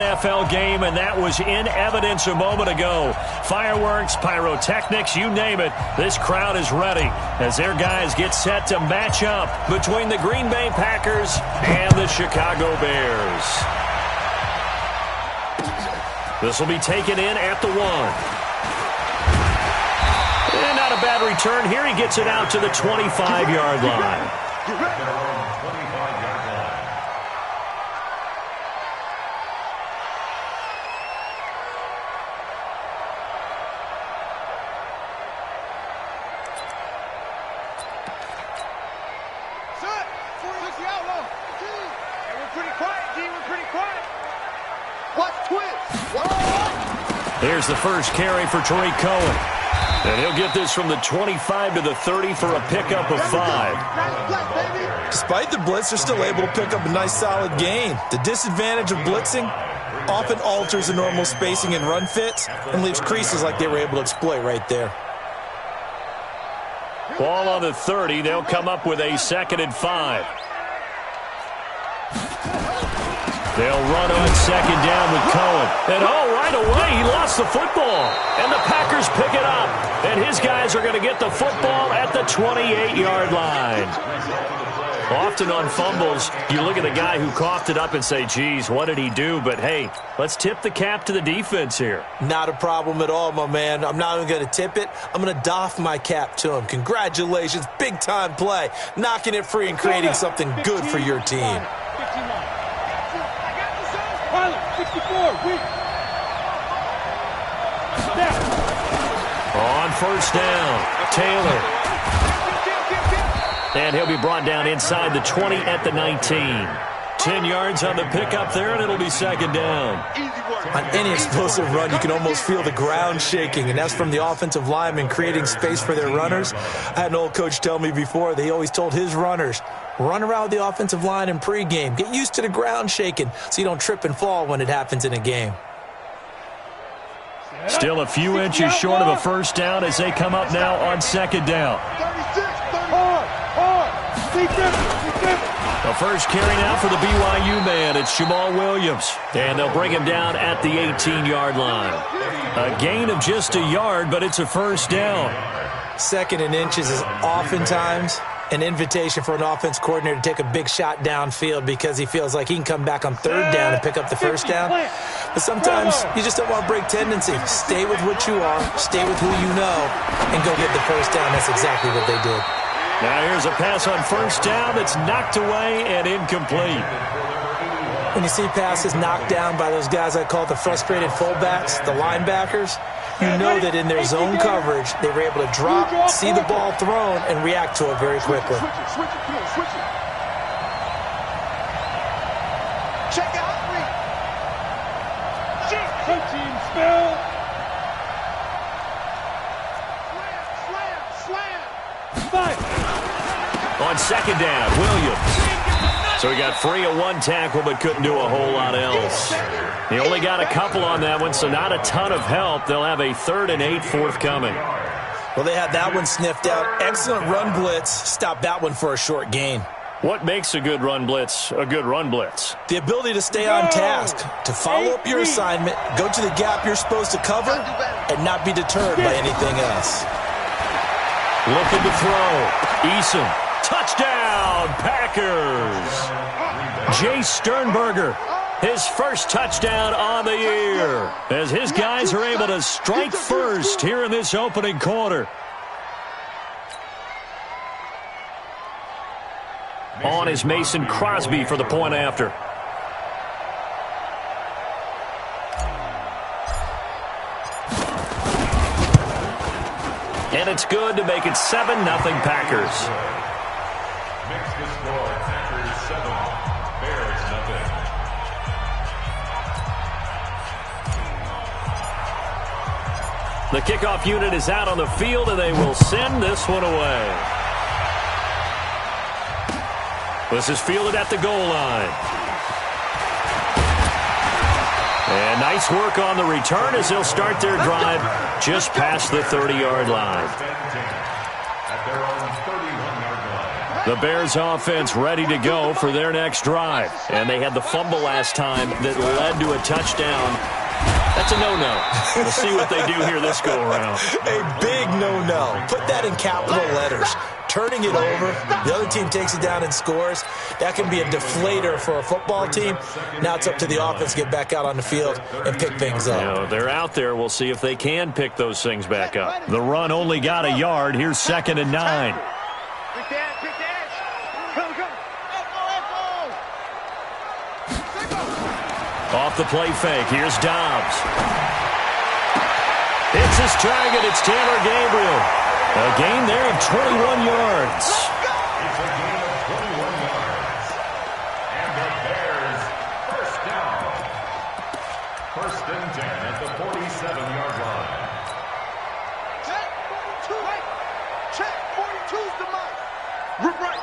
NFL game, and that was in evidence a moment ago. Fireworks, pyrotechnics, you name it. This crowd is ready as their guys get set to match up between the Green Bay Packers and the Chicago Bears. This will be taken in at the 1. And not a bad return. Here he gets it out to the 25-yard line. Here's the first carry for Tariq Cohen. And he'll get this from the 25 to the 30 for a pickup of 5. Despite the blitz, they're still able to pick up a nice solid gain. The disadvantage of blitzing often alters the normal spacing and run fits and leaves creases like they were able to exploit right there. Ball on the 30. They'll come up with a 2nd and 5. They'll run on 2nd down with Cohen. And right away, he lost the football. And the Packers pick it up. And his guys are going to get the football at the 28-yard line. Often on fumbles, you look at the guy who coughed it up and say, geez, what did he do? But, hey, let's tip the cap to the defense here. Not a problem at all, my man. I'm not even going to tip it. I'm going to doff my cap to him. Congratulations. Big-time play. Knocking it free and creating something good for your team. 64, on 1st down, Taylor. And he'll be brought down inside the 20 at the 19. 10 yards on the pickup there, and it'll be 2nd down. On any explosive run, you can almost feel the ground shaking, and that's from the offensive linemen creating space for their runners. I had an old coach tell me before, they always told his runners, run around the offensive line in pregame. Get used to the ground shaking so you don't trip and fall when it happens in a game. Still a few inches short of a 1st down as they come up now on 2nd down. The first carry now for the BYU man. It's Jamal Williams. And they'll bring him down at the 18-yard line. A gain of just a yard, but it's a 1st down. 2nd and inches is oftentimes an invitation for an offense coordinator to take a big shot downfield because he feels like he can come back on 3rd down and pick up the 1st down. But sometimes you just don't want to break tendency. Stay with what you are, stay with who you know, and go get the 1st down. That's exactly what they did. Now here's a pass on 1st down that's knocked away and incomplete. When you see passes knocked down by those guys I call the frustrated fullbacks, the linebackers, you know that in their zone coverage, they were able to drop, see the ball thrown, and react to it very quickly. Check out. Team spell. Slam. On 2nd down, Williams. So he got free of 1 tackle but couldn't do a whole lot else. He only got a couple on that one, so not a ton of help. They'll have a 3rd and 8 forthcoming. Well, they had that one sniffed out. Excellent run blitz. Stop that one for a short gain. What makes a good run blitz a good run blitz? The ability to stay on task, to follow up your assignment, go to the gap you're supposed to cover, and not be deterred by anything else. Looking to throw. Eason. Touchdown, Packers. Jay Sternberger, his first touchdown on the year, as his guys are able to strike first here in this opening quarter. On is Mason Crosby for the point after. And it's good to make it 7-0 Packers. Makes the score Packers 7, Bears nothing. The kickoff unit is out on the field, and they will send this one away. This is fielded at the goal line. And nice work on the return as they'll start their drive just past the 30-yard line. At their own 31-yard line. The Bears offense ready to go for their next drive. And they had the fumble last time that led to a touchdown. That's a no-no. We'll see what they do here this go-around. A big no-no. Put that in capital letters. Turning it over, the other team takes it down and scores. That can be a deflator for a football team. Now it's up to the offense to get back out on the field and pick things up. You know, they're out there. We'll see if they can pick those things back up. The run only got a yard. Here's 2nd and 9. Off the play fake. Here's Dobbs. It's his target. It's Taylor Gabriel. A gain there of 21 yards. It's a gain of 21 yards. And the Bears first down. 1st and 10 at the 47-yard line. Check 42. Right. Check 42's the mark. Rip right.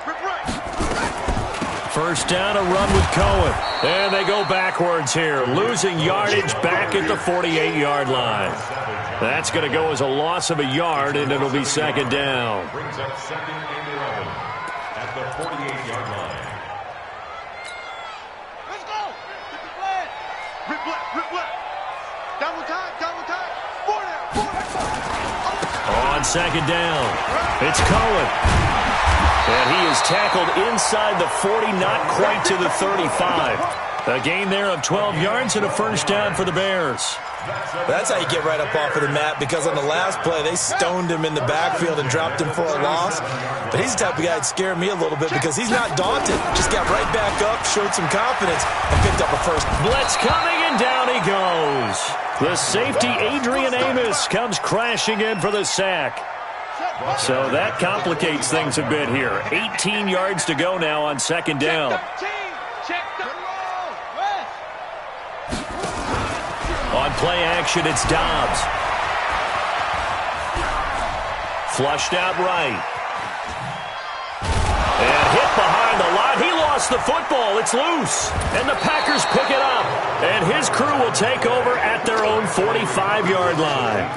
First down, a run with Cohen. And they go backwards here, losing yardage back at the 48-yard line. That's going to go as a loss of a yard, and it'll be 2nd down. Brings up 2nd and 11 at the 48-yard line. Let's go. Get the flag. Rip left. Double time. 4 down. On 2nd down, it's Cohen. And he is tackled inside the 40, not quite to the 35. A gain there of 12 yards and a first down for the Bears. That's how you get right up off of the mat, because on the last play, they stoned him in the backfield and dropped him for a loss. But he's the type of guy that scared me a little bit because he's not daunted. Just got right back up, showed some confidence, and picked up a first. Blitz coming, and down he goes. The safety, Adrian Amos, comes crashing in for the sack. So that complicates things a bit here. 18 yards to go now on 2nd down. On play action, it's Dobbs. Flushed out right. And hit behind the line. He lost the football. It's loose. And the Packers pick it up. And his crew will take over at their own 45-yard line.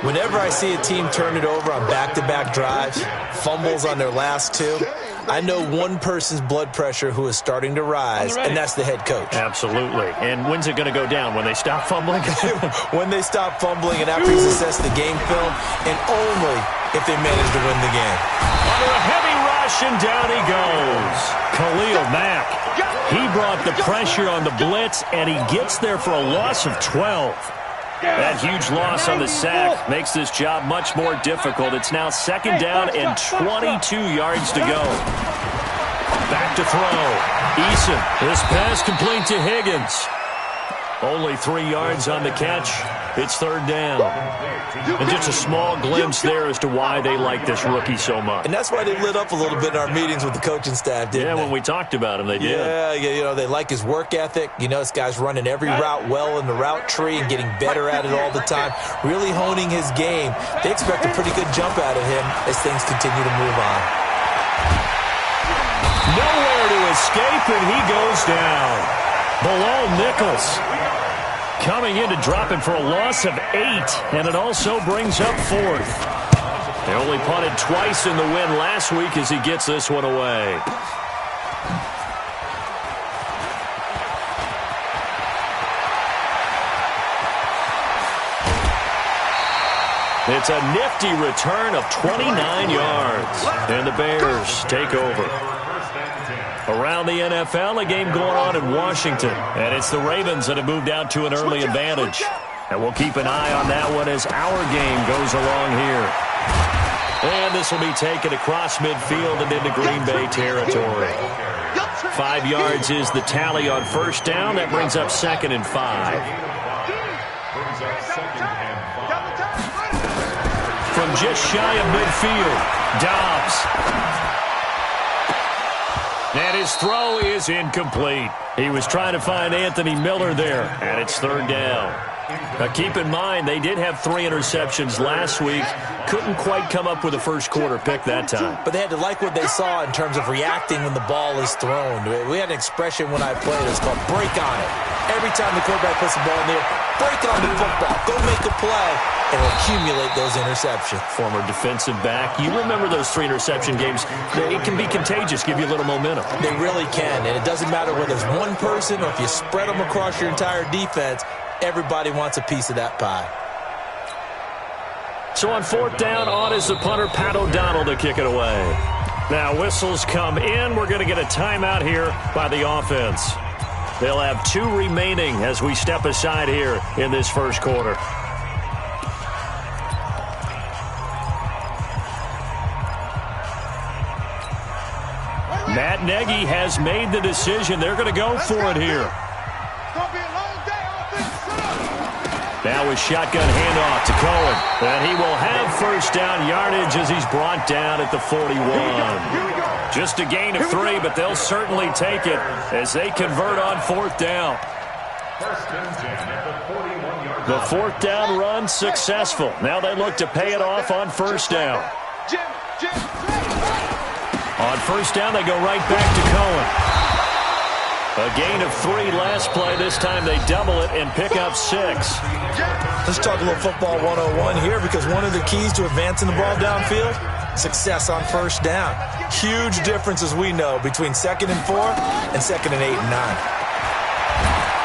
Whenever I see a team turn it over on back-to-back drives, fumbles on their last two, I know one person's blood pressure who is starting to rise, and that's the head coach. Absolutely. And when's it going to go down? When they stop fumbling? When they stop fumbling and after he's assessed the game film, and only if they manage to win the game. Under a heavy rush, and down he goes. Khalil Mack. He brought the pressure on the blitz, and he gets there for a loss of 12. That huge loss on the sack makes this job much more difficult. It's now 2nd down and 22 yards to go. Back to throw. Eason. This pass complete to Higgins. Only 3 yards on the catch. It's 3rd down. And just a small glimpse there as to why they like this rookie so much. And that's why they lit up a little bit in our meetings with the coaching staff, didn't they? When we talked about him, they did. Yeah, you know, they like his work ethic. You know, this guy's running every route well in the route tree and getting better at it all the time, really honing his game. They expect a pretty good jump out of him as things continue to move on. Nowhere to escape, and he goes down. Below Nichols. Coming in to drop him for a loss of 8, and it also brings up 4th. They only punted twice in the win last week as he gets this one away. It's a nifty return of 29 yards, and the Bears take over. Around the NFL, a game going on in Washington. And it's the Ravens that have moved out to an early advantage. And we'll keep an eye on that one as our game goes along here. And this will be taken across midfield and into Green Bay territory. 5 yards is the tally on 1st down. That brings up 2nd and 5. From just shy of midfield, Dobbs. And his throw is incomplete. He was trying to find Anthony Miller there, and it's 3rd down. Now keep in mind, they did have 3 interceptions last week. Couldn't quite come up with a first quarter pick that time. But they had to like what they saw in terms of reacting when the ball is thrown. We had an expression when I played. It's called break on it. Every time the quarterback puts the ball in there, break on the football. Go make a play. and will accumulate those interceptions. Former defensive back. You remember those 3 interception games. It can be contagious, give you a little momentum. They really can, and it doesn't matter whether it's one person or if you spread them across your entire defense, everybody wants a piece of that pie. So on 4th down, on is the punter, Pat O'Donnell, to kick it away. Now whistles come in. We're going to get a timeout here by the offense. They'll have 2 remaining as we step aside here in this first quarter. Matt Nagy has made the decision. They're going to go for it here. Now with shotgun handoff to Cohen. And he will have first down yardage as he's brought down at the 41. Just a gain of 3, but they'll certainly take it as they convert on 4th down. The 4th down run successful. Now they look to pay it off on 1st down. On 1st down, they go right back to Cohen. A gain of 3 last play. This time they double it and pick up 6. Let's talk a little football 101 here, because one of the keys to advancing the ball downfield, success on 1st down. Huge difference, as we know, between 2nd and 4 and 2nd and 8 and 9.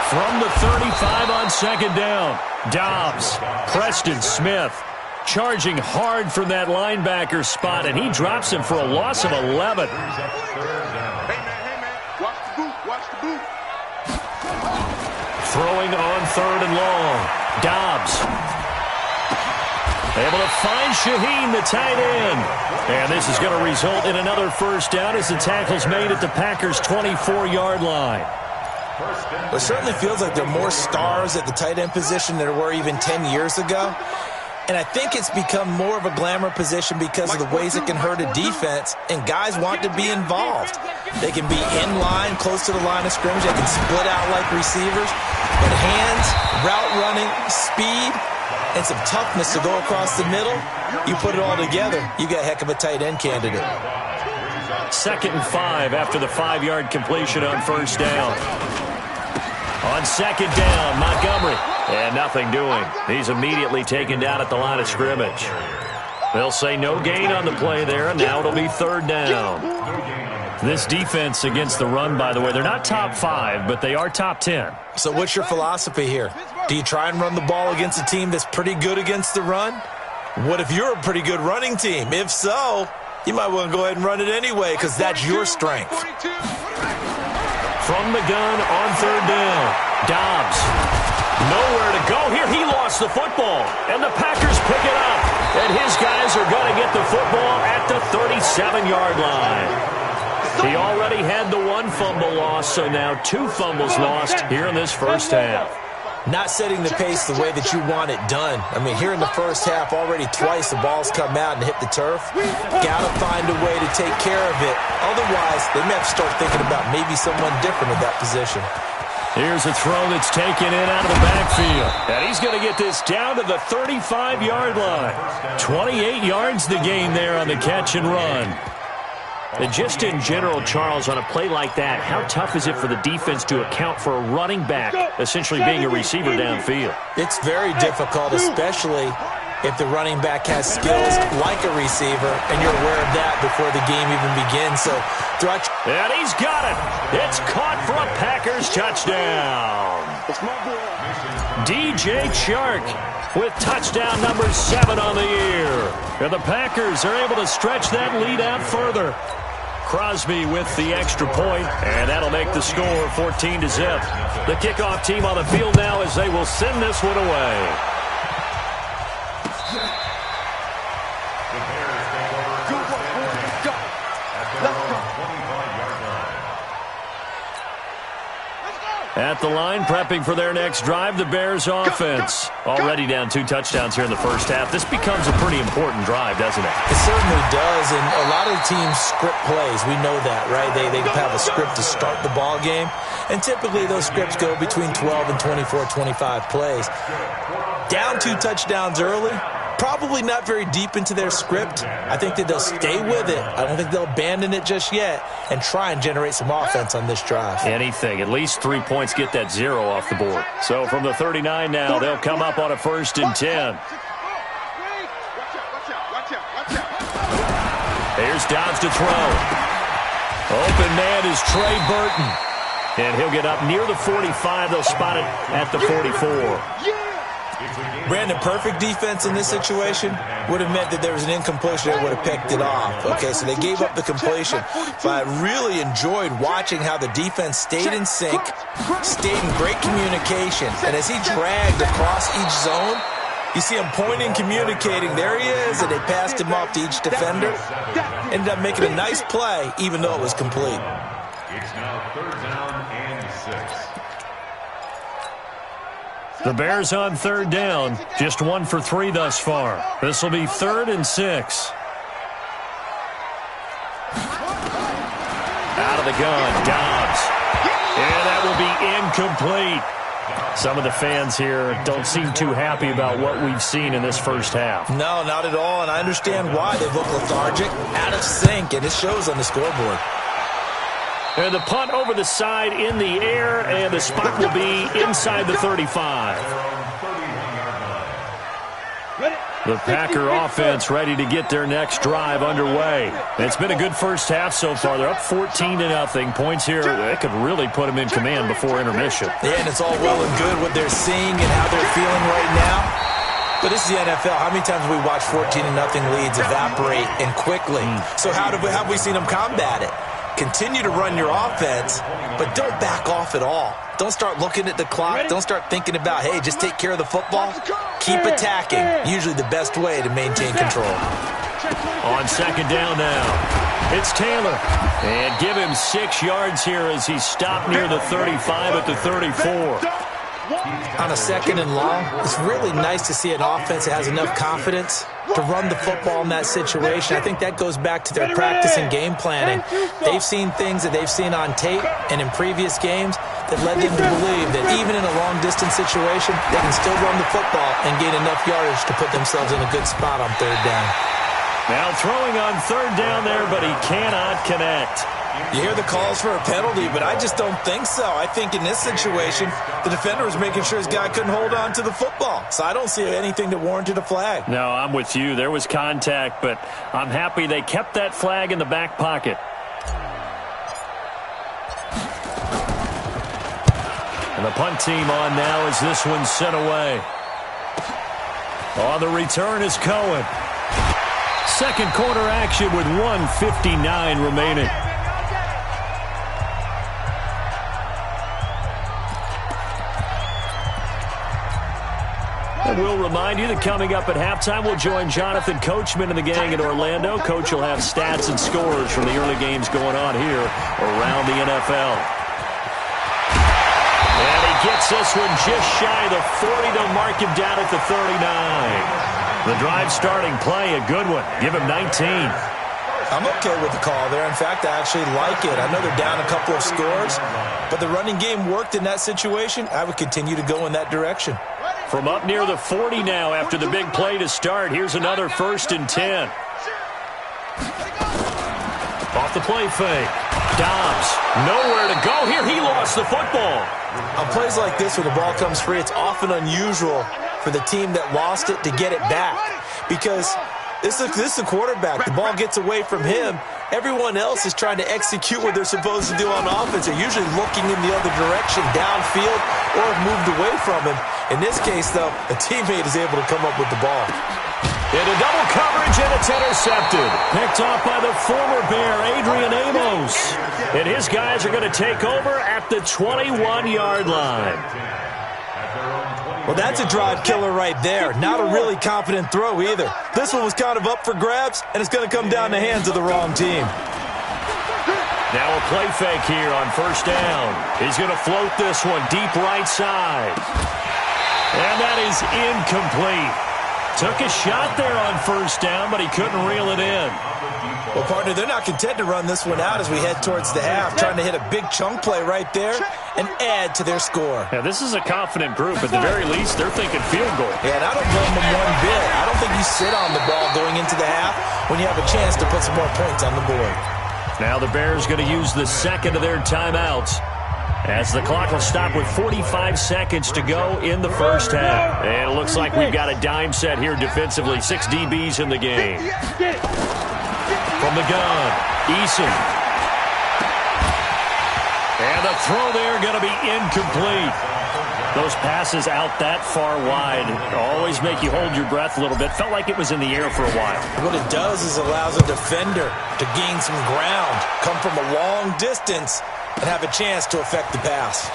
From the 35 on 2nd down, Dobbs, Preston Smith, charging hard from that linebacker spot, and he drops him for a loss of 11. Throwing on 3rd and long. Dobbs able to find Shaheen, the tight end. And this is going to result in another first down as the tackle's made at the Packers' 24-yard line. It certainly feels like there are more stars at the tight end position than there were even 10 years ago. And I think it's become more of a glamour position because of the ways it can hurt a defense, and guys want to be involved. They can be in line, close to the line of scrimmage. They can split out like receivers. But hands, route running, speed, and some toughness to go across the middle, you put it all together, you got a heck of a tight end candidate. 2nd and 5 after the 5-yard completion on 1st down. On 2nd down, Montgomery. And nothing doing. He's immediately taken down at the line of scrimmage. They'll say no gain on the play there, and now it'll be 3rd down. This defense against the run, by the way, they're not top 5, but they are top 10. So what's your philosophy here? Do you try and run the ball against a team that's pretty good against the run? What if you're a pretty good running team? If so, you might want to go ahead and run it anyway, because that's your strength. From the gun on 3rd down, Dobbs. Nowhere to go here. He lost the football, and the Packers pick it up. And his guys are going to get the football at the 37-yard line. He already had the 1 fumble loss, so now 2 fumbles lost here in this first half. Not setting the pace the way that you want it done. I mean, here in the first half, already twice the ball's come out and hit the turf. Got to find a way to take care of it. Otherwise, they may have to start thinking about maybe someone different at that position. Here's a throw that's taken in out of the backfield. And he's going to get this down to the 35-yard line. 28 yards the gain there on the catch and run. And just in general, Charles, on a play like that, how tough is it for the defense to account for a running back essentially being a receiver downfield? It's very difficult, especially if the running back has skills like a receiver, and you're aware of that before the game even begins. So, and he's got it. It's caught for a Packers touchdown. DJ Chark with touchdown number 7 on the year. And the Packers are able to stretch that lead out further. Crosby with the extra point, and that'll make the score 14-0. The kickoff team on the field now as they will send this one away. At the line, prepping for their next drive, the Bears offense. Already down 2 touchdowns here in the first half. This becomes a pretty important drive, doesn't it? It certainly does, and a lot of teams script plays. We know that, right? They have a script to start the ball game, and typically those scripts go between 12 and 24, 25 plays. Down 2 touchdowns early, probably not very deep into their script. I think that they'll stay with it. I don't think they'll abandon it just yet and try and generate some offense on this drive. Anything. At least 3 points get that 0 off the board. So from the 39 now, they'll come up on a 1st and 10. Here's Dobbs to throw. Open man is Trey Burton. And he'll get up near the 45. They'll spot it at the 44. Brandon, perfect defense in this situation would have meant that there was an incompletion that would have picked it off. Okay, so they gave up the completion. But I really enjoyed watching how the defense stayed in sync, stayed in great communication. And as he dragged across each zone, you see him pointing, communicating. There he is, and they passed him off to each defender. Ended up making a nice play, even though it was complete. It's now 3rd down and 6. The Bears on 3rd down, just 1 for 3 thus far. This will be 3rd and 6. Out of the gun, Dobbs. And that will be incomplete. Some of the fans here don't seem too happy about what we've seen in this first half. No, not at all, and I understand why. They look lethargic, out of sync, and it shows on the scoreboard. And the punt over the side in the air, and the spot will be inside the 35. The Packer offense ready to get their next drive underway. It's been a good first half so far. They're up 14-0. Points here, they could really put them in command before intermission. Yeah, and it's all well and good what they're seeing and how they're feeling right now. But this is the NFL. How many times have we watched 14-0 leads evaporate and quickly? So how have we seen them combat it? Continue to run your offense, but don't back off at all. Don't start looking at the clock. Don't start thinking about, hey, just take care of the football. Keep attacking. Usually the best way to maintain control. On 2nd down now, it's Taylor. And give him 6 yards here as he stopped near the 35 at the 34. On a 2nd and long, it's really nice to see an offense that has enough confidence to run the football in that situation. I think that goes back to their practice and game planning. They've seen things that they've seen on tape and in previous games that led them to believe that even in a long-distance situation, they can still run the football and gain enough yardage to put themselves in a good spot on 3rd down. Now throwing on 3rd down there, but he cannot connect. You hear the calls for a penalty, but I just don't think so. I think in this situation, the defender was making sure his guy couldn't hold on to the football. So I don't see anything that warranted a flag. No, I'm with you. There was contact, but I'm happy they kept that flag in the back pocket. And the punt team on now as this one's sent away. On the return is Cohen. Second quarter action with 1:59 remaining. And we'll remind you that coming up at halftime, we'll join Jonathan Coachman and the gang in Orlando. Coach will have stats and scores from the early games going on here around the NFL. And he gets this one just shy of the 40. They'll mark him down at the 39. The drive starting play, a good one. Give him 19. I'm okay with the call there. In fact, I actually like it. I know they're down a couple of scores, but the running game worked in that situation. I would continue to go in that direction. From up near the 40 now after the big play to start. Here's another 1st and 10. Off the play fake. Dobbs, nowhere to go here. He lost the football. On plays like this, when the ball comes free, it's often unusual for the team that lost it to get it back. Because this is a quarterback. The ball gets away from him. Everyone else is trying to execute what they're supposed to do on offense. They're usually looking in the other direction, downfield, or have moved away from him. In this case, though, a teammate is able to come up with the ball. Into double coverage, and it's intercepted. Picked off by the former Bear, Adrian Amos. And his guys are going to take over at the 21-yard line. Well, that's a drive killer right there. Not a really confident throw either. This one was kind of up for grabs, and it's going to come down the hands of the wrong team. Now a play fake here on 1st down. He's going to float this one deep right side. And that is incomplete. Took a shot there on 1st down, but he couldn't reel it in. Well, partner, they're not content to run this one out as we head towards the half, trying to hit a big chunk play right there and add to their score. Yeah, this is a confident group. At the very least, they're thinking field goal. Yeah, and I don't blame them one bit. I don't think you sit on the ball going into the half when you have a chance to put some more points on the board. Now the Bears going to use the second of their timeouts as the clock will stop with 45 seconds to go in the first half. And it looks like we've got a dime set here defensively. 6 DBs in the game. From the gun, Eason. And the throw there going to be incomplete. Those passes out that far wide always make you hold your breath a little bit. Felt like it was in the air for a while. What it does is allows a defender to gain some ground, come from a long distance, and have a chance to affect the pass.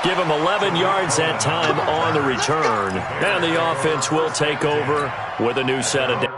Give him 11 yards that time on the return. And the offense will take over with a new set of downs.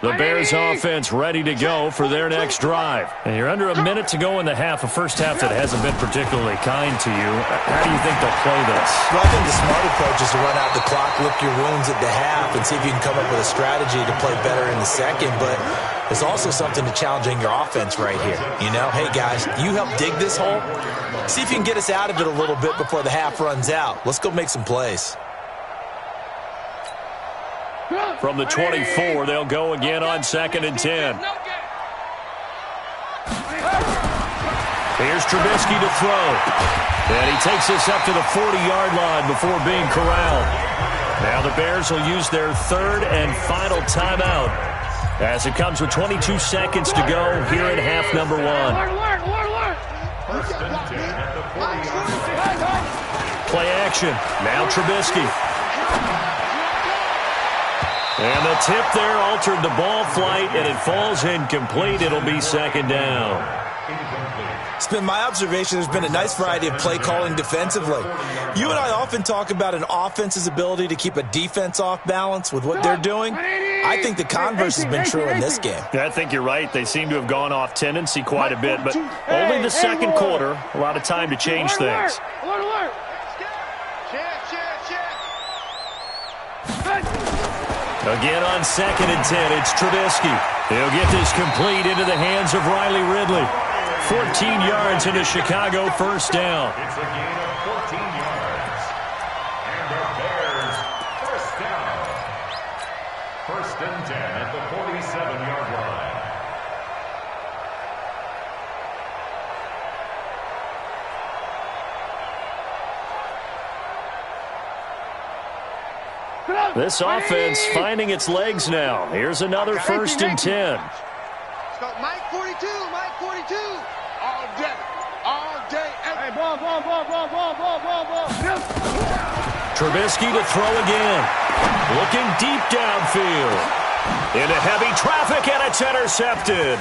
The Bears offense ready to go for their next drive. And you're under a minute to go in the half, a first half that hasn't been particularly kind to you. How do you think they'll play this? Well, I think the smart approach is to run out the clock, lick your wounds at the half, and see if you can come up with a strategy to play better in the second. But there's also something to challenging your offense right here. You know, hey, guys, you help dig this hole. See if you can get us out of it a little bit before the half runs out. Let's go make some plays. From the 24, they'll go again on 2nd and 10. Here's Trubisky to throw. And he takes this up to the 40-yard line before being corralled. Now the Bears will use their third and final timeout as it comes with 22 seconds to go here in half number 1. First and 10 at the 40-yard line. Play action. Now Trubisky. And the tip there altered the ball flight, and it falls incomplete. It'll be 2nd down. It's been my observation there's been a nice variety of play calling defensively. You and I often talk about an offense's ability to keep a defense off balance with what they're doing. I think the converse has been true in this game. Yeah, I think you're right. They seem to have gone off tendency quite a bit, but only the second quarter, a lot of time to change things. Again on 2nd and 10, it's Trubisky. He'll get this complete into the hands of Riley Ridley. 14 yards into Chicago, first down. It's a gain of 14 yards. And the Bears, first down. First and 10 at the 47-yard line. This offense finding its legs now. Here's another 1st and 10. Mike 42, Mike 42. All day, all day. Hey, ball. Trubisky to throw again. Looking deep downfield. Into heavy traffic, and it's intercepted.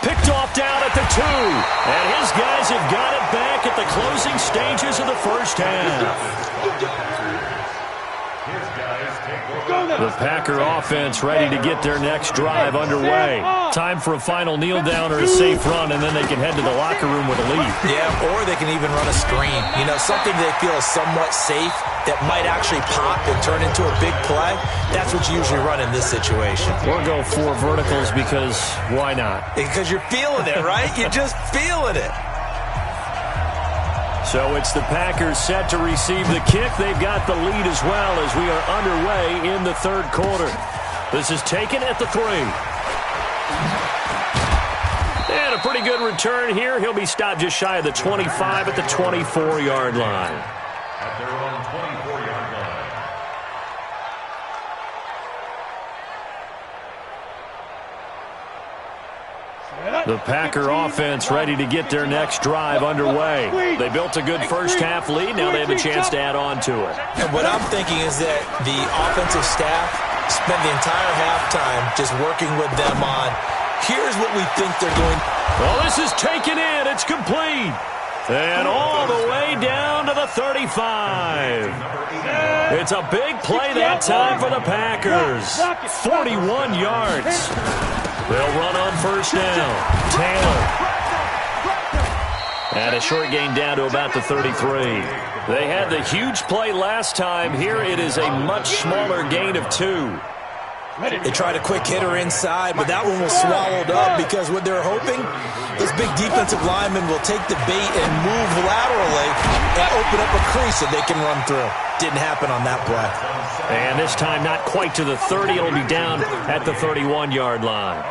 Picked off down at the 2. And his guys have got it back at the closing stages of the first half. The Packer offense ready to get their next drive underway. Time for a final kneel down or a safe run, and then they can head to the locker room with a lead. Yeah, or they can even run a screen. You know, something they feel is somewhat safe that might actually pop and turn into a big play. That's what you usually run in this situation. Or go 4 verticals because why not? Because you're feeling it, right? You're just feeling it. So it's the Packers set to receive the kick. They've got the lead as well as we are underway in the third quarter. This is taken at the 3. And a pretty good return here. He'll be stopped just shy of the 25 at the 24-yard line. At their own 24-yard line. The Packer offense ready to get their next drive underway. They built a good first-half lead. Now they have a chance to add on to it. And what I'm thinking is that the offensive staff spent the entire halftime just working with them on, here's what we think they're going. Well, this is taken in. It's complete. And all the way down to the 35. It's a big play that time for the Packers. 41 yards. They'll run on first down. Taylor. And a short gain down to about the 33. They had the huge play last time. Here it is a much smaller gain of 2. They tried a quick hitter inside, but that one was swallowed up because what they're hoping, this big defensive lineman will take the bait and move laterally and open up a crease that they can run through. Didn't happen on that play. And this time not quite to the 30. It'll be down at the 31-yard line.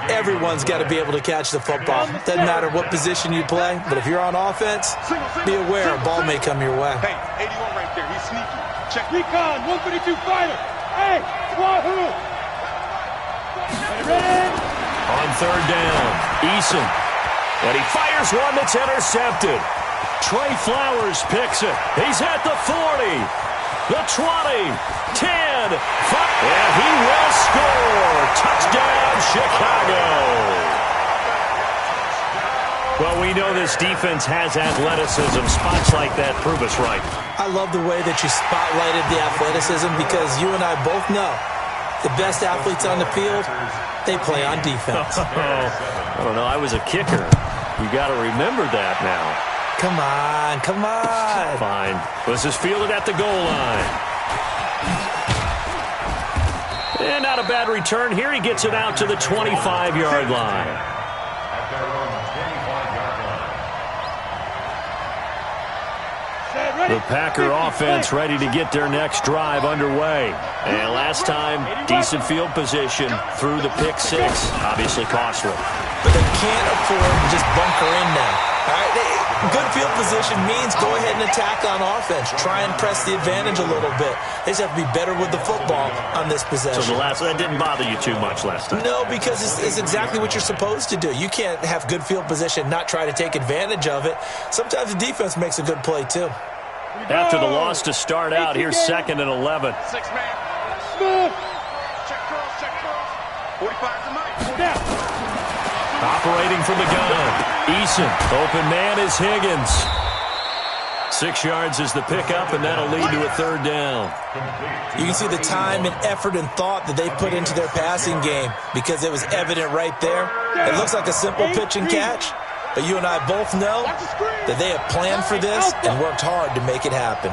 Everyone's got to be able to catch the football. Doesn't matter what position you play, but if you're on offense, be aware a ball may come your way. Hey, 81 right there. He's sneaky. Check. Recon, 152 fighter. Hey, Wahoo! On third down, Eason. And he fires one that's intercepted. Trey Flowers picks it. He's at the 40, the 20, 10, 5, and he will score. Touchdown, Chicago. Well, we know this defense has athleticism. Spots like that prove us right. I love the way that you spotlighted the athleticism because you and I both know the best athletes on the field, they play on defense. I don't know. I was a kicker. You got to remember that now. Come on, come on. Fine. This is fielded at the goal line. And not a bad return here. He gets it out to the 25-yard line. The Packer offense ready to get their next drive underway. And last time, decent field position through the pick 6. Obviously costly. But they can't afford to just bunker in now. All right, good field position means go ahead and attack on offense. Try and press the advantage a little bit. They just have to be better with the football on this possession. So that didn't bother you too much last time? No, because it's exactly what you're supposed to do. You can't have good field position, not try to take advantage of it. Sometimes the defense makes a good play, too. After the loss to start out, here's 2nd and 11. 6-man. Smooth. Check curls, check curls. 45 to Mike. Operating from the gun. Eason. Open man is Higgins. 6 yards is the pickup, and that'll lead to a third down. You can see the time and effort and thought that they put into their passing game because it was evident right there. It looks like a simple pitch and catch. But you and I both know that they have planned for this and worked hard to make it happen.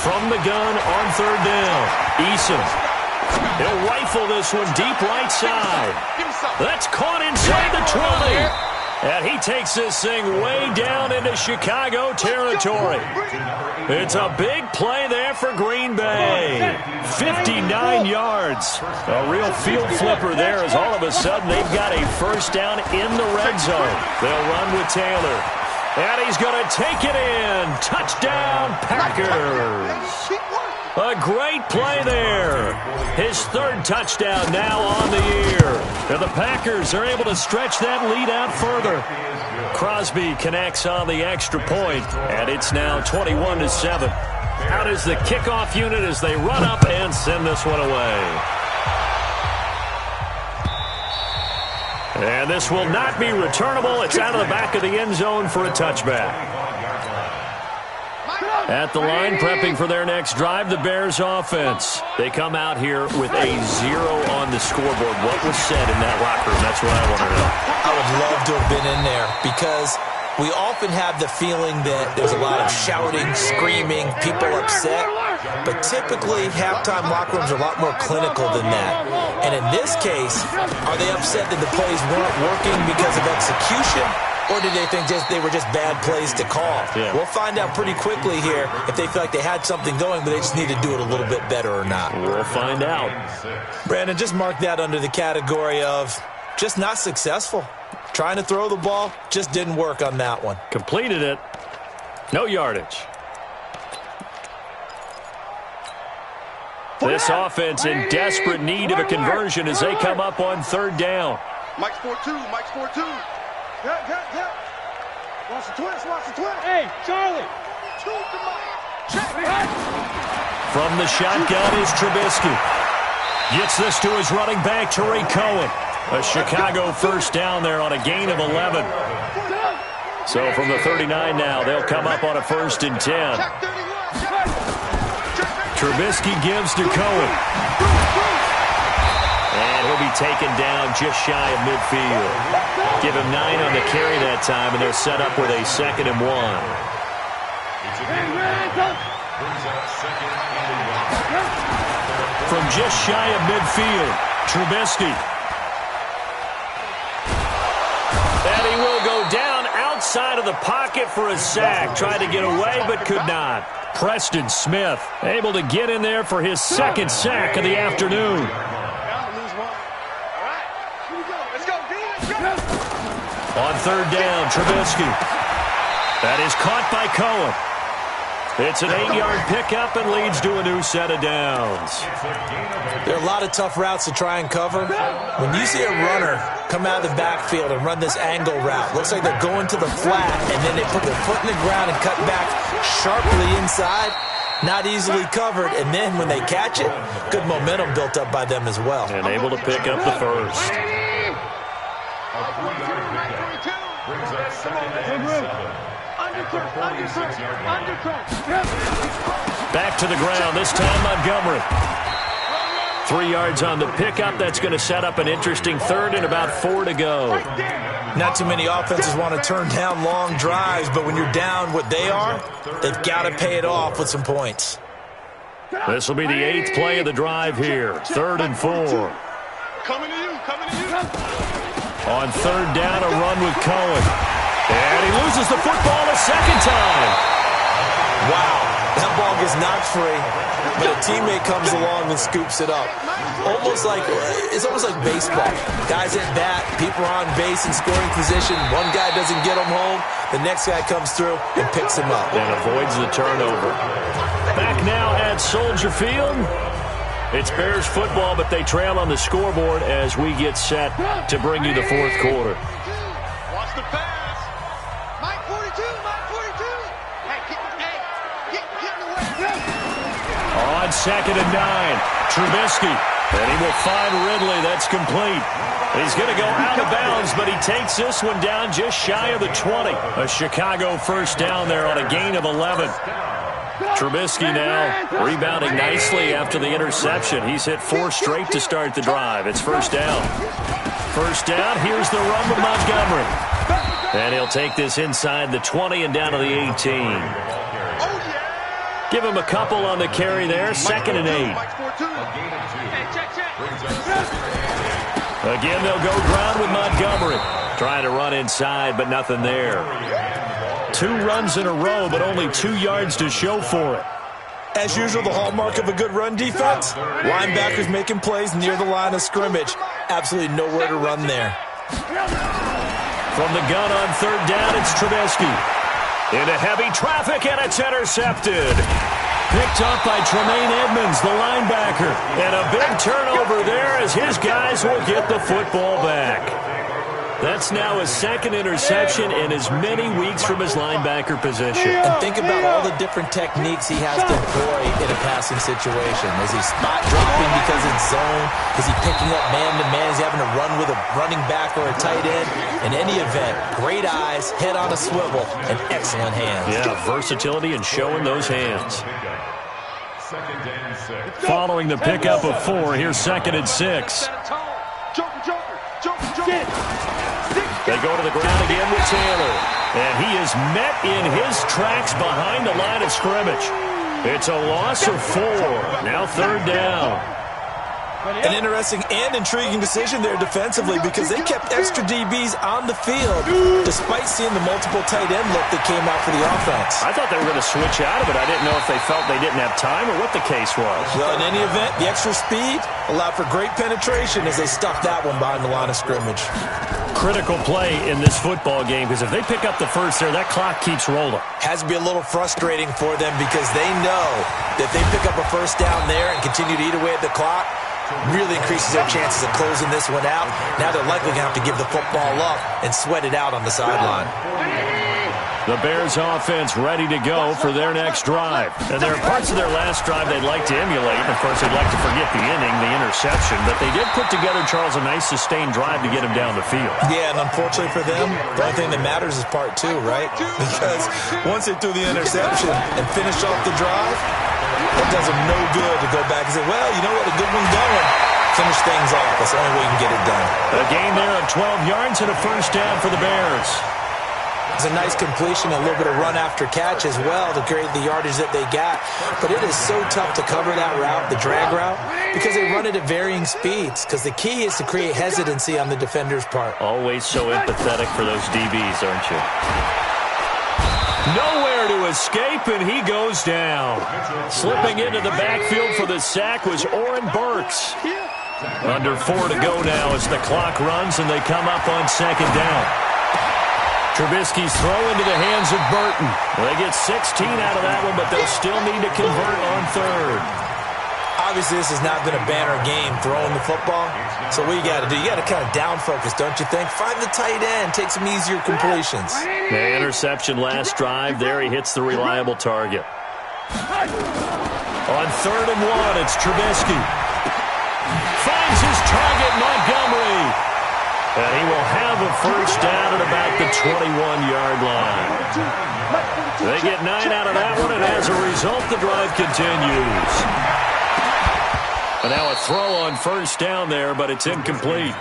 From the gun on third down, Eason. He'll rifle this one deep right side. That's caught inside the 20. And he takes this thing way down into Chicago territory. It's a big play there for Green Bay. 59 yards. A real field flipper there as all of a sudden they've got a first down in the red zone. They'll run with Taylor. And he's going to take it in. Touchdown, Packers. A great play there. His third touchdown now on the year. And the Packers are able to stretch that lead out further. Crosby connects on the extra point, and it's now 21-7. Out is the kickoff unit as they run up and send this one away. And this will not be returnable. It's out of the back of the end zone for a touchback. At the line, prepping for their next drive, the Bears offense. They come out here with a 0 on the scoreboard. What was said in that locker room? That's what I want to know. I would love to have been in there because we often have the feeling that there's a lot of shouting, screaming, people upset. but typically halftime locker rooms are a lot more clinical than that. And in this case, are they upset that the plays weren't working because of execution, or did they think they were just bad plays to call? Yeah. We'll find out pretty quickly here if they feel like they had something going, but they just need to do it a little bit better or not. We'll find out. Brandon, just mark that under the category of just not successful. Trying to throw the ball, just didn't work on that one. Completed it. No yardage. This offense in desperate need of a conversion as they come up on third down. Mike's 4-2. Mike's 4-2. Yep. Watch the twist. Hey, Charlie. Two to Mike. Check. From the shotgun is Trubisky. Gets this to his running back, Tariq Cohen. A Chicago first down there on a gain of 11. So from the 39 now, they'll come up on a 1st and 10. Trubisky gives to Cohen. And he'll be taken down just shy of midfield. Give him 9 on the carry that time, and they're set up with a 2nd and 1. From just shy of midfield, Trubisky. And he will go down outside of the pocket for a sack. Tried to get away, but could not. Preston Smith able to get in there for his 2nd sack of the afternoon. On third down, Trubisky. That is caught by Cohen. It's an 8-yard pickup and leads to a new set of downs. There are a lot of tough routes to try and cover. When you see a runner come out of the backfield and run this angle route, looks like they're going to the flat, and then they put their foot in the ground and cut back sharply inside. Not easily covered, and then when they catch it, good momentum built up by them as well. And able to pick up the first. Brings up 2nd and 7. Back to the ground, this time Montgomery. 3 yards on the pickup. That's going to set up an interesting 3rd and about 4 to go. Not too many offenses want to turn down long drives, but when you're down what they are, they've got to pay it off with some points. This will be the 8th play of the drive here. 3rd and 4. Coming to you. On third down, a run with Cohen. And he loses the football a 2nd time. Wow, that ball gets knocked free, but a teammate comes along and scoops it up. It's almost like baseball. Guys at bat, people are on base in scoring position. One guy doesn't get him home. The next guy comes through and picks him up. And avoids the turnover. Back now at Soldier Field. It's Bears football, but they trail on the scoreboard as we get set to bring you the 4th quarter. Watch the pass. Mike 42. Hey, get in the way. On 2nd and 9, Trubisky. And he will find Ridley. That's complete. He's going to go out of bounds, but he takes this one down just shy of the 20. A Chicago first down there on a gain of 11. Trubisky now rebounding nicely after the interception. He's hit 4 straight to start the drive. It's first down. First down, here's the run with Montgomery. And he'll take this inside the 20 and down to the 18. Give him a couple on the carry there. 2nd and 8. Again, they'll go ground with Montgomery. Trying to run inside, but nothing there. 2 runs in a row, but only 2 yards to show for it. As usual, the hallmark of a good run defense, linebackers making plays near the line of scrimmage. Absolutely nowhere to run there. From the gun on third down, it's Trubisky. Into heavy traffic, and it's intercepted. Picked up by Tremaine Edmonds, the linebacker. And a big turnover there as his guys will get the football back. That's now his 2nd interception in as many weeks from his linebacker position. And think about all the different techniques he has to employ in a passing situation. Is he spot dropping because it's zone? Is he picking up man-to-man? Is he having to run with a running back or a tight end? In any event, great eyes, head on a swivel, and excellent hands. Yeah, versatility and showing those hands. Following the pickup of 4, here's 2nd and 6. They go to the ground again with Taylor. And he is met in his tracks behind the line of scrimmage. It's a loss of 4. Now third down. An interesting and intriguing decision there defensively because they kept extra DBs on the field despite seeing the multiple tight end look that came out for the offense. I thought they were going to switch out of it. I didn't know if they felt they didn't have time or what the case was. Well, in any event, the extra speed allowed for great penetration as they stuffed that one behind the line of scrimmage. Critical play in this football game because if they pick up the first there, that clock keeps rolling. Has to be a little frustrating for them because they know that if they pick up a first down there and continue to eat away at the clock, really increases their chances of closing this one out. Now they're likely going to have to give the football up and sweat it out on the sideline. The Bears offense ready to go for their next drive. And there are parts of their last drive they'd like to emulate. Of course, they'd like to forget the inning, the interception. But they did put together, Charles, a nice sustained drive to get him down the field. Yeah, and unfortunately for them, the only thing that matters is part 2, right? Because once they threw the interception and finished off the drive, it does them no good to go back and say, well, you know what, a good one's going. Finish things off. That's the only way you can get it done. A gain there of 12 yards and a first down for the Bears. It's a nice completion, a little bit of run after catch as well to create the yardage that they got. But it is so tough to cover that route, the drag route, because they run it at varying speeds. Because the key is to create hesitancy on the defender's part. Always so empathetic for those DBs, aren't you? Nowhere to escape, and he goes down. Slipping into the backfield for the sack was Oren Burks. Under 4 to go now as the clock runs, and they come up on second down. Trubisky's throw into the hands of Burton. They get 16 out of that one, but they'll still need to convert on third. Obviously, this has not been a banner game throwing the football. So what you got to do, you got to kind of down focus, don't you think? Find the tight end, take some easier completions. The interception last drive. There he hits the reliable target. On third and 1, it's Trubisky. Finds his target, Montgomery. And he will have a first down at about the 21-yard line. They get 9 out of that one, and as a result, the drive continues. And now a throw on first down there, but it's incomplete.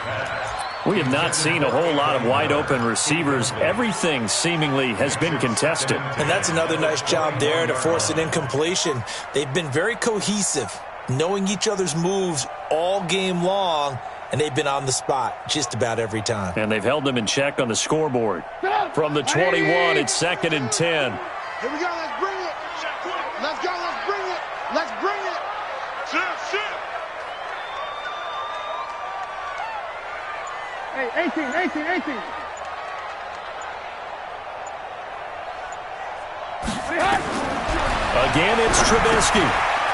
We have not seen a whole lot of wide-open receivers. Everything seemingly has been contested. And that's another nice job there to force an incompletion. They've been very cohesive, knowing each other's moves all game long, and they've been on the spot just about every time. And they've held them in check on the scoreboard. From the 21, it's 2nd and 10. Here we go, let's bring it. Let's go, let's bring it. Let's bring it. Sit. Hey, 18. Again, it's Trubisky.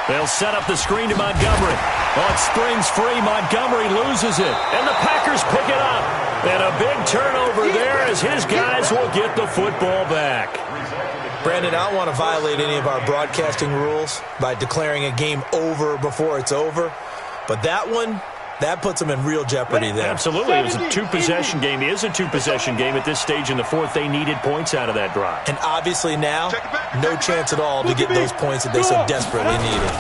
They'll set up the screen to Montgomery. Oh, it springs free. Montgomery loses it. And the Packers pick it up. And a big turnover there as his guys will get the football back. Brandon, I don't want to violate any of our broadcasting rules by declaring a game over before it's over. But that one, that puts them in real jeopardy there. Absolutely. It was a two-possession game. It is a two-possession game at this stage in the fourth. They needed points out of that drive. And obviously now, no chance at all to get those points that they so desperately needed.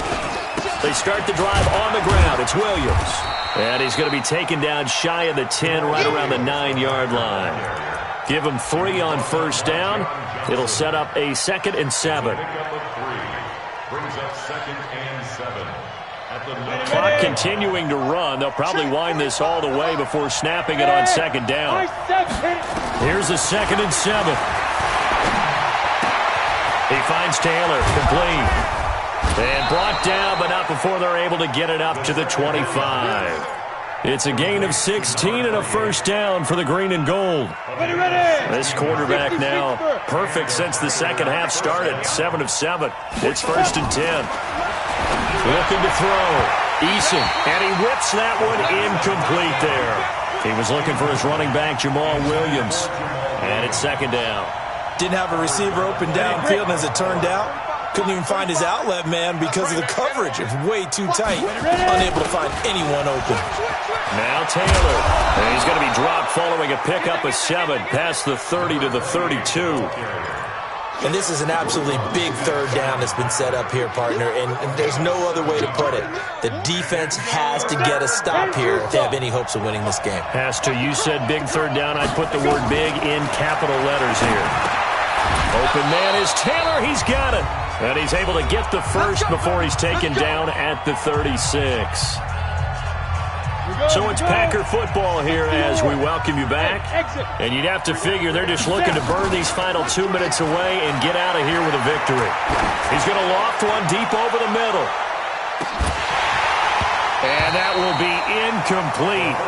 They start the drive on the ground. It's Williams. And he's going to be taken down shy of the 10, right around the 9-yard line. Give him 3 on first down. It'll set up a 2nd and 7. Brings up 2nd and 7. Clock continuing to run. They'll probably wind this all the way before snapping it on 2nd down. Here's a 2nd and 7. He finds Taylor, complete. And brought down, but not before they're able to get it up to the 25. It's a gain of 16 and a first down for the green and gold. This quarterback now perfect since the second half started. 7 of 7. It's 1st and 10. Looking to throw. Eason. And he whips that one incomplete there. He was looking for his running back, Jamal Williams. And it's 2nd down. Didn't have a receiver open downfield, and as it turned out, couldn't even find his outlet man because of the coverage. It's way too tight. Unable to find anyone open. Now Taylor. And he's going to be dropped following a pickup of 7 past the 30 to the 32. And this is an absolutely big third down that's been set up here, partner, and there's no other way to put it. The defense has to get a stop here if they have any hopes of winning this game. Has to. You said big third down. I'd put the word big in capital letters here. Open man is Taylor. He's got it. And he's able to get the first before he's taken down at the 36. So it's Packer football here as we welcome you back. And you'd have to figure they're just looking to burn these final 2 minutes away and get out of here with a victory. He's going to loft one deep over the middle. And that will be incomplete.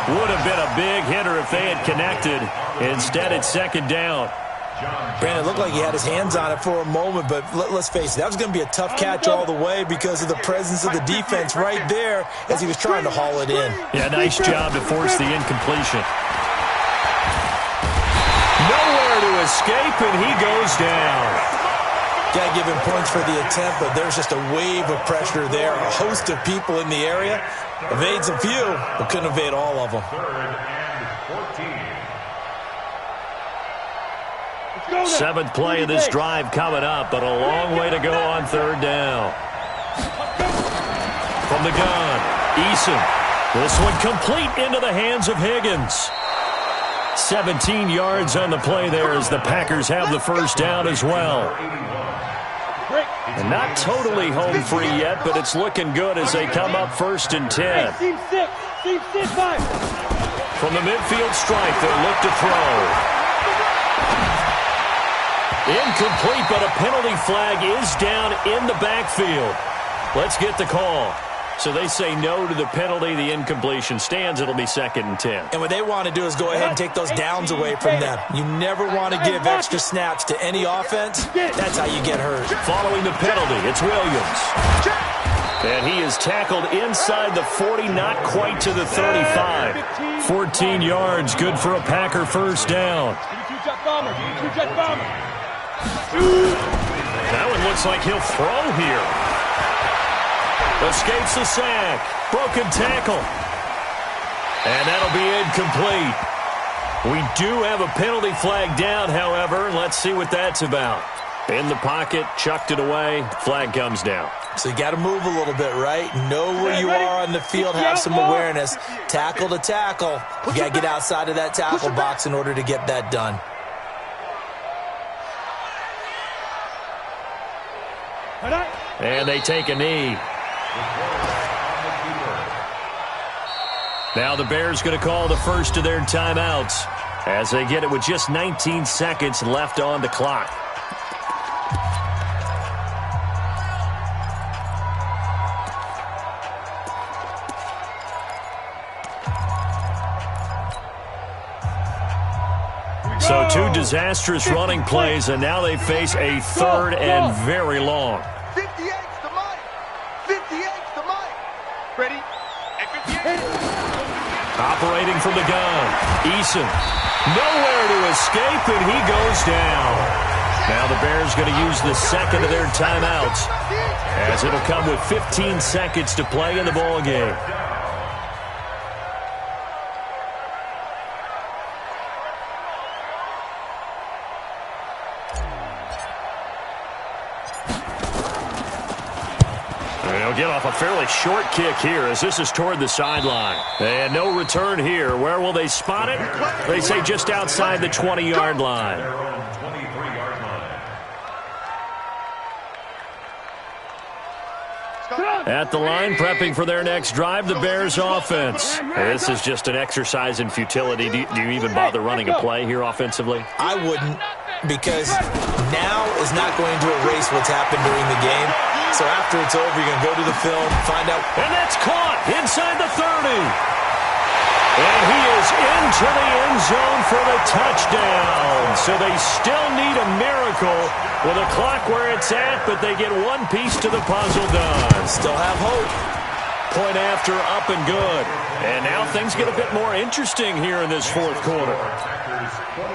Would have been a big hitter if they had connected. Instead, it's second down. Brandon, it looked like he had his hands on it for a moment, but let's face it, that was going to be a tough catch all the way because of the presence of the defense right there as he was trying to haul it in. Yeah, nice job to force the incompletion. Nowhere to escape, and he goes down. Got to give him points for the attempt, but there's just a wave of pressure there. A host of people in the area. Evades a few, but couldn't evade all of them. 3rd and 14. Seventh play of this drive coming up, but a long way to go on 3rd down. From the gun, Eason. This one complete into the hands of Higgins. 17 yards on the play there as the Packers have the first down as well. And not totally home free yet, but it's looking good as they come up 1st and 10. From the midfield stripe, they'll look to throw. Incomplete, but a penalty flag is down in the backfield. Let's get the call. So they say no to the penalty. The incompletion stands. It'll be 2nd and 10. And what they want to do is go ahead and take those downs away from them. You never want to give extra snaps to any offense. That's how you get hurt. Following the penalty, it's Williams. And he is tackled inside the 40, not quite to the 35. 14 yards, good for a Packer first down. That one looks like he'll throw here. Escapes the sack. Broken tackle. And that'll be incomplete. We do have a penalty flag down, however. Let's see what that's about. In the pocket, chucked it away. Flag comes down. So you got to move a little bit, right? Know where you are on the field, have some awareness. Tackle to tackle. You got to get outside of that tackle box in order to get that done. And they take a knee. Now the Bears going to call the first of their timeouts as they get it with just 19 seconds left on the clock. So 2 disastrous running plays, and now they face a 3rd and very long. 58's the mic. 58's the mic. Ready? Operating from the gun, Eason. Nowhere to escape, and he goes down. Now the Bears going to use the second of their timeouts as it'll come with 15 seconds to play in the ball game. Get off a fairly short kick here as this is toward the sideline. And no return here. Where will they spot it? They say just outside the 20-yard line. At the line, prepping for their next drive, the Bears offense. This is just an exercise in futility. Do you even bother running a play here offensively? I wouldn't, because now is not going to erase what's happened during the game. So after it's over, you're going to go to the film, find out. And that's caught inside the 30. And he is into the end zone for the touchdown. So they still need a miracle with a clock where it's at, but they get one piece to the puzzle done. Still have hope. Point after, up and good. And now things get a bit more interesting here in this 4th quarter.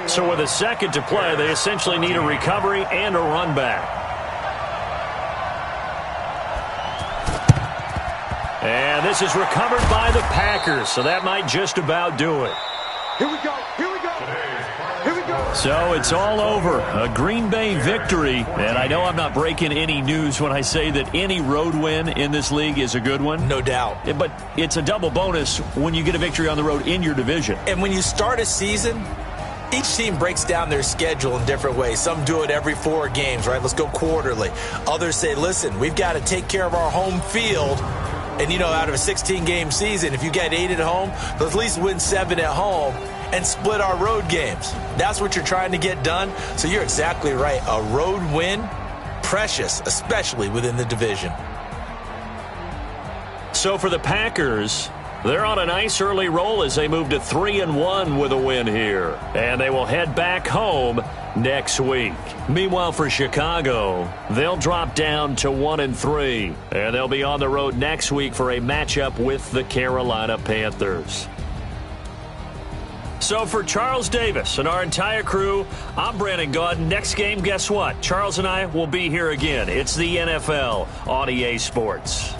So with a second to play, they essentially need a recovery and a run back. And this is recovered by the Packers, so that might just about do it. Here we go. Here we go. Here we go. So it's all over. A Green Bay victory. And I know I'm not breaking any news when I say that any road win in this league is a good one. No doubt. But it's a double bonus when you get a victory on the road in your division. And when you start a season Each team breaks down their schedule in different ways. Some do it every 4 games, right? Let's go quarterly. Others say, listen, we've got to take care of our home field. And, out of a 16-game season, if you get 8 at home, let's at least win 7 at home and split our road games. That's what you're trying to get done. So you're exactly right. A road win, precious, especially within the division. So for the Packers, they're on a nice early roll as they move to 3-1 with a win here. And they will head back home next week. Meanwhile, for Chicago, they'll drop down to 1-3. And they'll be on the road next week for a matchup with the Carolina Panthers. So for Charles Davis and our entire crew, I'm Brandon Gaudin. Next game, guess what? Charles and I will be here again. It's the NFL on EA Sports.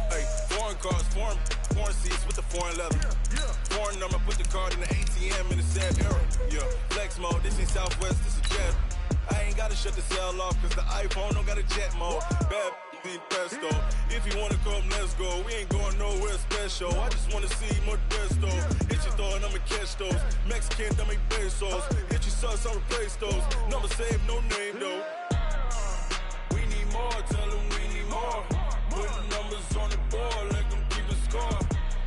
Hey, foreign cars, foreign seats with the foreign leather. Foreign number, put the card in the ATM in the sad era. Yeah, flex mode, this ain't Southwest, this is jet. I ain't gotta shut the cell off, cause the iPhone don't got a jet mode. Bad be pesto. If you wanna come, let's go. We ain't going nowhere special. I just wanna see Modesto. Hit your throw and I'ma catch those. Mexican, that make pesos. Hit your sauce, I'll replace those. Number save, no name though. We need more, tell them we need more. Putting numbers on the board, let them keep the score.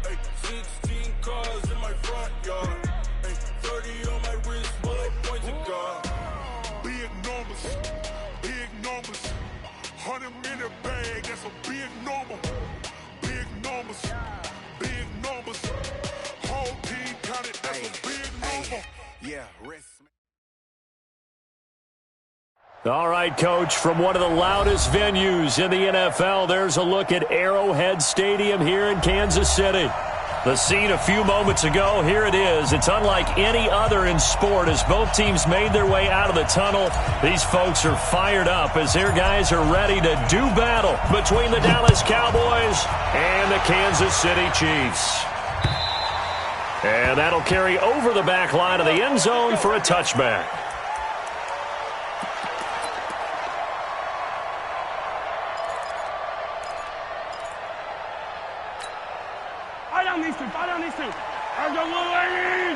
Hey, 16 cars in my front yard. Hey, 30 on my wrist, while I point to God. Big numbers, big numbers. 100 in a bag, that's a big number. Big numbers, big numbers. Whole team counted, that's a big number. Yeah, rest. All right, Coach, from one of the loudest venues in the NFL, there's a look at Arrowhead Stadium here in Kansas City. The scene a few moments ago, here it is. It's unlike any other in sport as both teams made their way out of the tunnel. These folks are fired up as their guys are ready to do battle between the Dallas Cowboys and the Kansas City Chiefs. And that'll carry over the back line of the end zone for a touchback. Fire down these two. How's your little lady?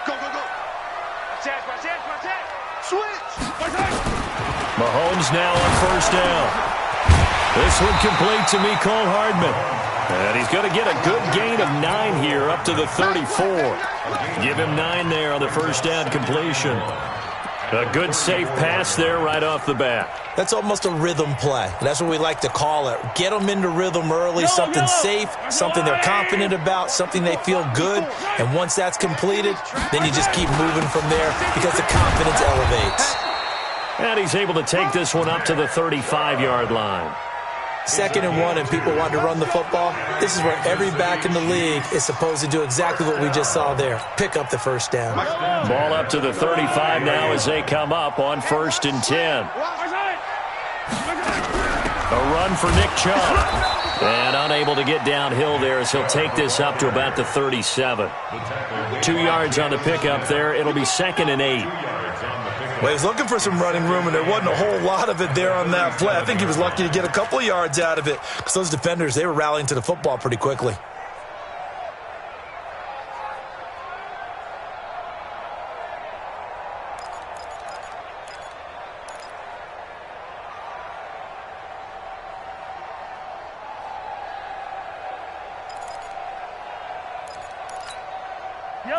Go, go, go. Watch out. Switch. Mahomes now on first down. This one complete to Mecole Hardman. And he's going to get a good gain of 9 here up to the 34. Give him 9 there on the first down completion. A good safe pass there right off the bat. That's almost a rhythm play. That's what we like to call it. Get them into rhythm early, something safe, something they're confident about, something they feel good. And once that's completed, then you just keep moving from there because the confidence elevates. And he's able to take this one up to the 35-yard line. 2nd and 1 and people want to run the football. This is where every back in the league is supposed to do exactly what we just saw there. Pick up the first down. Ball up to the 35 now as they come up on 1st and 10. A run for Nick Chubb. And unable to get downhill there as he'll take this up to about the 37. 2 yards on the pickup there. It'll be 2nd and 8. Well, he was looking for some running room, and there wasn't a whole lot of it there on that play. I think he was lucky to get a couple of yards out of it because those defenders, they were rallying to the football pretty quickly.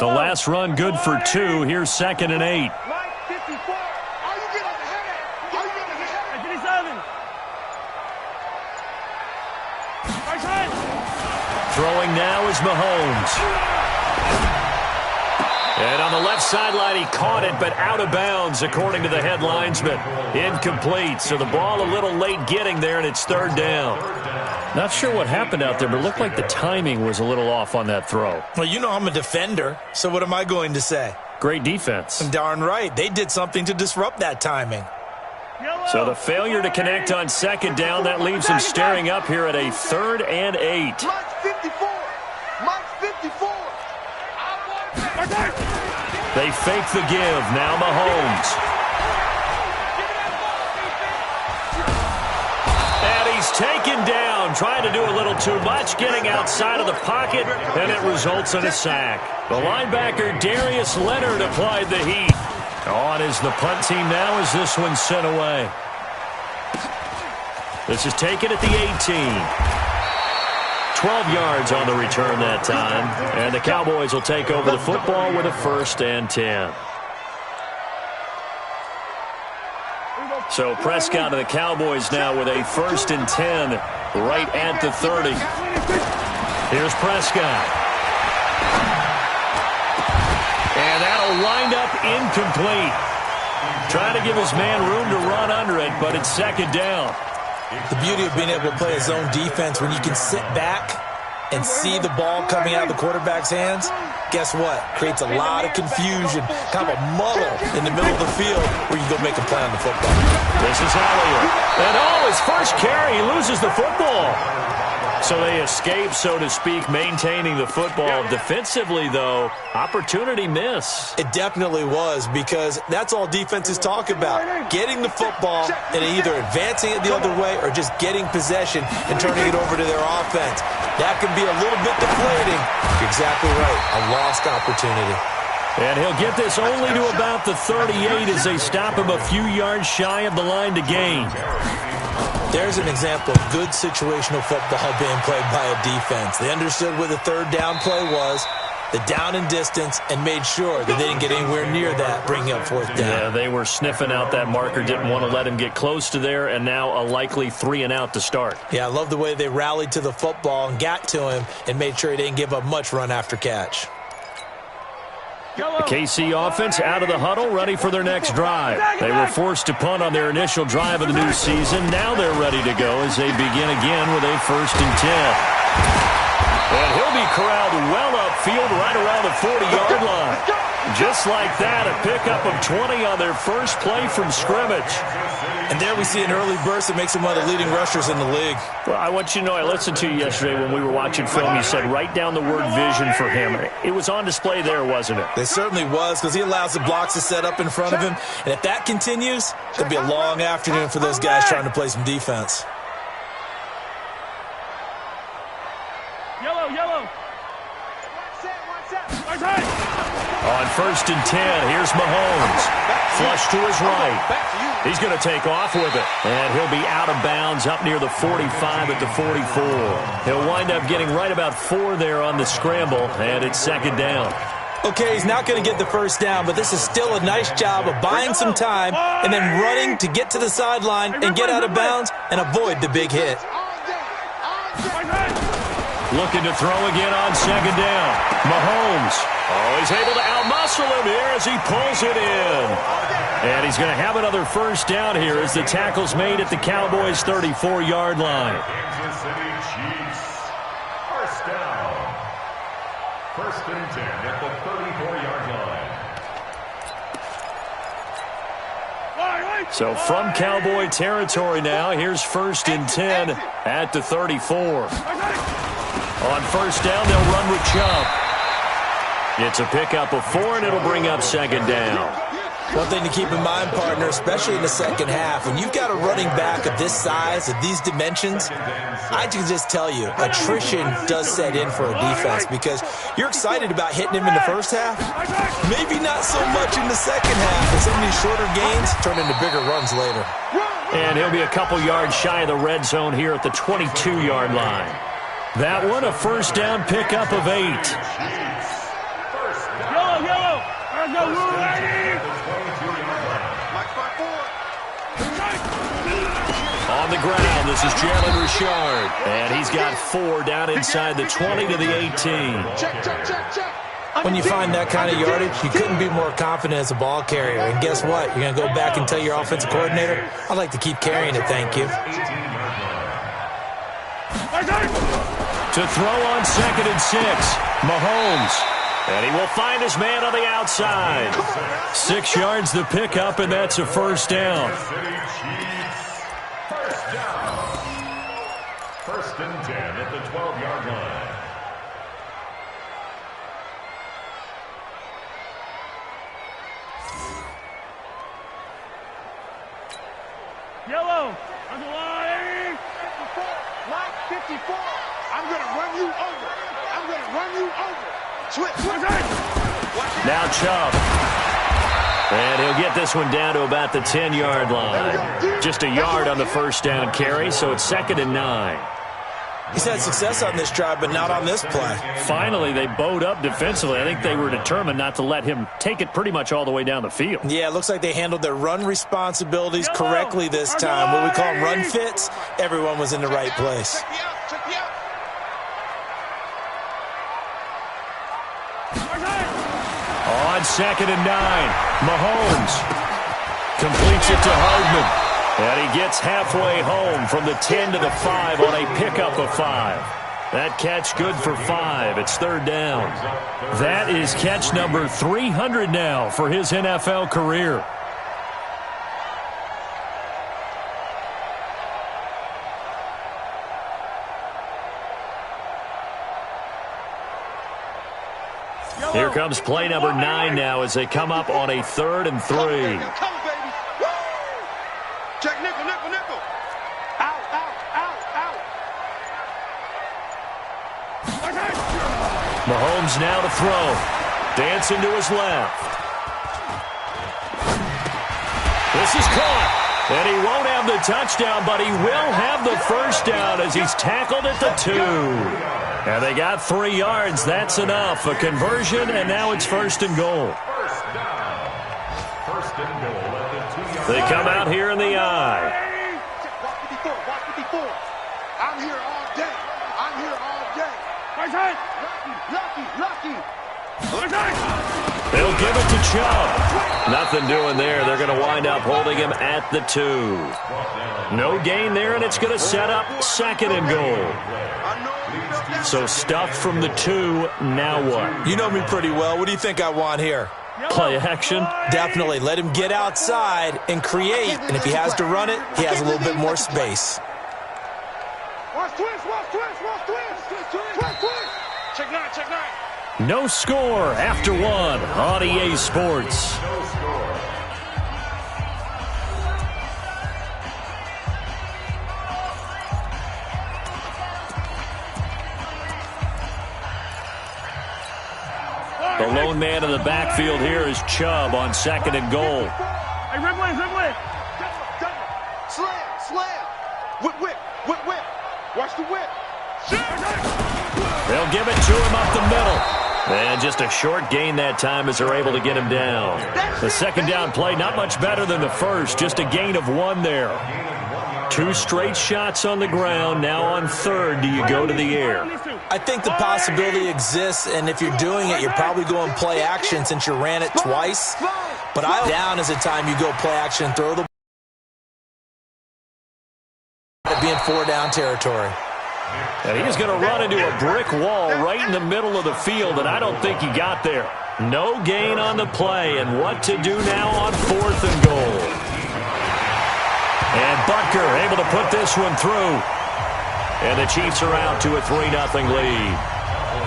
The last run good for 2. Here's 2nd and 8. Throwing now is Mahomes. And on the left sideline, he caught it, but out of bounds, according to the head linesman. Incomplete, so the ball a little late getting there, and it's 3rd down. Not sure what happened out there, but it looked like the timing was a little off on that throw. Well, you know I'm a defender, so what am I going to say? Great defense. Darn right. They did something to disrupt that timing. So the failure to connect on 2nd down, that leaves him staring up here at a 3rd and 8. Mike's 54. Mike's 54. They fake the give. Now Mahomes. And he's taken down, trying to do a little too much, getting outside of the pocket, and it results in a sack. The linebacker, Darius Leonard, applied the heat. On is the punt team now as this one's sent away. This is taken at the 18. 12 yards on the return that time. And the Cowboys will take over the football with a 1st and 10. So Prescott and the Cowboys now with a 1st and 10 right at the 30. Here's Prescott. And that'll wind up incomplete. Trying to give his man room to run under it, but it's 2nd down. The beauty of being able to play a zone defense when you can sit back and see the ball coming out of the quarterback's hands, guess what? Creates a lot of confusion, kind of a muddle in the middle of the field where you go make a play on the football. This is Elliott. And his first carry, he loses the football. So they escape, so to speak, maintaining the football. Defensively, though, opportunity miss. It definitely was, because that's all defenses talk about. Getting the football and either advancing it the other way or just getting possession and turning it over to their offense. That can be a little bit deflating. You're exactly right. A lost opportunity. And he'll get this only to about the 38 as they stop him a few yards shy of the line to gain. There's an example of good situational football being played by a defense. They understood where the third down play was, the down and distance, and made sure that they didn't get anywhere near that, bringing up fourth down. Yeah, they were sniffing out that marker, didn't want to let him get close to there, and now a likely 3-and-out to start. Yeah, I love the way they rallied to the football and got to him and made sure he didn't give up much run after catch. The KC offense out of the huddle, ready for their next drive. They were forced to punt on their initial drive of the new season. Now they're ready to go as they begin again with a 1st and 10. And he'll be corralled well upfield right around the 40-yard line. Just like that, a pickup of 20 on their first play from scrimmage. And there we see an early burst that makes him one of the leading rushers in the league. Well, I want you to know, I listened to you yesterday when we were watching film. You said write down the word vision for him. It was on display there, wasn't it? It certainly was, because he allows the blocks to set up in front of him. And if that continues, it'll be a long afternoon for those guys trying to play some defense. Yellow. On 1st and 10, here's Mahomes. Flush to his right. He's going to take off with it. And he'll be out of bounds up near the 45 at the 44. He'll wind up getting right about 4 there on the scramble, and it's 2nd down. Okay, he's not going to get the first down, but this is still a nice job of buying some time and then running to get to the sideline and get out of bounds and avoid the big hit. Looking to throw again on 2nd down. Mahomes. Oh, he's able to outmuscle him here as he pulls it in. And he's going to have another 1st down here as the tackle's made at the Cowboys' 34-yard line. Kansas City Chiefs. 1st down. 1st and 10 at the 34-yard line. So from Cowboy territory now, here's 1st and 10 at the 34. On 1st down, they'll run with Chubb. It's a pickup of 4, and it'll bring up 2nd down. One thing to keep in mind, partner, especially in the second half, when you've got a running back of this size, of these dimensions, I can just tell you, attrition does set in for a defense because you're excited about hitting him in the first half, maybe not so much in the second half, and some of these shorter gains turn into bigger runs later. And he'll be a couple yards shy of the red zone here at the 22-yard line. That one, a 1st down pickup of 8. Yellow. There's no rule, On the ground, this is Jalen Richard. And he's got 4 down inside the 20 to the 18. Check. When you find that kind of yardage, you couldn't be more confident as a ball carrier. And guess what? You're going to go back and tell your offensive coordinator, I'd like to keep carrying it, thank you. To throw on 2nd and 6, Mahomes. And he will find his man on the outside. 6 yards the pickup, and that's a 1st down. 1st and 10 at the 12-yard line. Yellow. On the line. 54. I'm going to run you over. Switch. Now Chubb. And he'll get this one down to about the 10-yard line. Just a yard on the 1st down carry, so it's 2nd and 9. He's had success on this drive, but not on this play. Finally, they bowed up defensively. I think they were determined not to let him take it pretty much all the way down the field. Yeah, it looks like they handled their run responsibilities correctly this time. What we call them run fits, everyone was in the right place. On 2nd and 9, Mahomes completes it to Hardman. And he gets halfway home from the 10 to the 5 on a pickup of 5. That catch good for 5. It's third down. That is catch number 300 now for his NFL career. Here comes play number 9 now as they come up on a 3rd and 3. Come, baby. Woo! Check nickel, nickel, nickel. Out, out, out, out. Mahomes now to throw. Dancing to his left. This is caught. And he won't have the touchdown, but he will have the first down as he's tackled at the 2. And they got 3 yards. That's enough. A conversion, and now it's 1st and goal. First down. 1st and goal at the 2-yard line. They come out here in the I. Watch 54, watch 54. I'm here all day. I'm here all day. Lucky. They'll give it to Chubb. Nothing doing there. They're going to wind up holding him at the 2. No gain there, and it's going to set up 2nd and goal. So stuffed from the 2, now what? You know me pretty well. What do you think I want here? Play action? Definitely. Let him get outside and create. And if he has to run it, he has a little bit more space. Watch twist. Check 9. No score after 1 on EA Sports. No score. The lone man in the backfield here is Chubb on 2nd and goal. Hey, Ridley. Slam. Whip. Watch the whip. They'll give it to him up the middle. And just a short gain that time as they're able to get him down. The 2nd down play, not much better than the first. Just a gain of 1 there. 2 straight shots on the ground. Now on 3rd, do you go to the air? I think the possibility exists, and if you're doing it, you're probably going play action since you ran it twice. But down is the time you go play action, throw the ball, be in 4-down territory. And he's going to run into a brick wall right in the middle of the field, and I don't think he got there. No gain on the play, and what to do now on 4th and goal. And Butker able to put this one through. And the Chiefs are out to a 3-0 lead.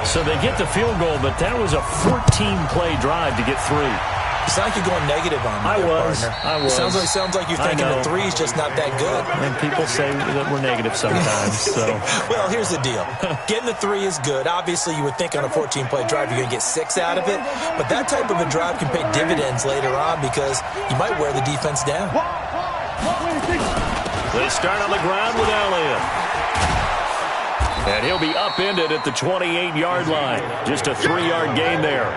So they get the field goal, but that was a 14-play drive to get 3. It's like you're going negative on me. I was. Sounds like you're thinking the 3's just not that good. And people say that we're negative sometimes. So, well, here's the deal. Getting the 3 is good. Obviously, you would think on a 14-play drive you're going to get 6 out of it. But that type of a drive can pay dividends later on because you might wear the defense down. They start on the ground with Elliott. And he'll be upended at the 28-yard line. Just a 3-yard gain there.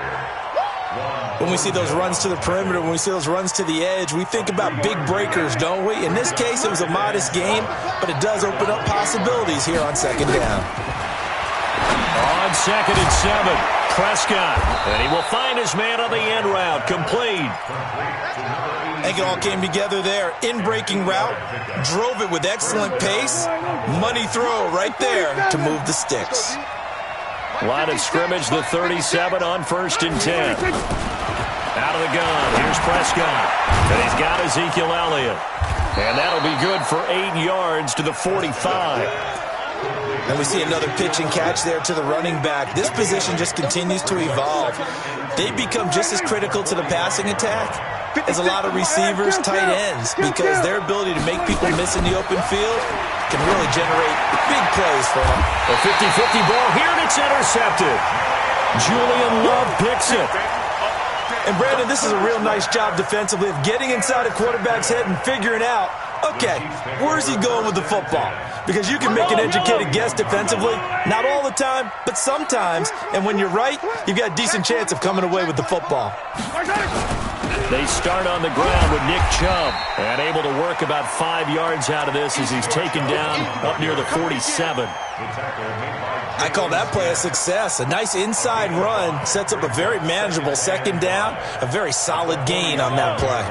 When we see those runs to the perimeter, when we see those runs to the edge, we think about big breakers, don't we? In this case, it was a modest gain, but it does open up possibilities here on 2nd down. On 2nd and 7, Prescott. And he will find his man on the end route. Complete. I think it all came together there. In-breaking route, drove it with excellent pace. Money throw right there to move the sticks. Line of scrimmage, the 37 on 1st and 10. Out of the gun, here's Prescott. And he's got Ezekiel Elliott. And that'll be good for 8 yards to the 45. And we see another pitch and catch there to the running back. This position just continues to evolve. They become just as critical to the passing attack as a lot of receivers, tight ends, because their ability to make people miss in the open field can really generate big plays for them. A 50-50 ball here, and it's intercepted. Julian Love picks it. And, Brandon, this is a real nice job defensively of getting inside a quarterback's head and figuring out, okay, where's he going with the football? Because you can make an educated guess defensively, not all the time, but sometimes. And when you're right, you've got a decent chance of coming away with the football. They start on the ground with Nick Chubb, and able to work about 5 yards out of this as he's taken down up near the 47. I call that play a success. A nice inside run sets up a very manageable 2nd down, a very solid gain on that play.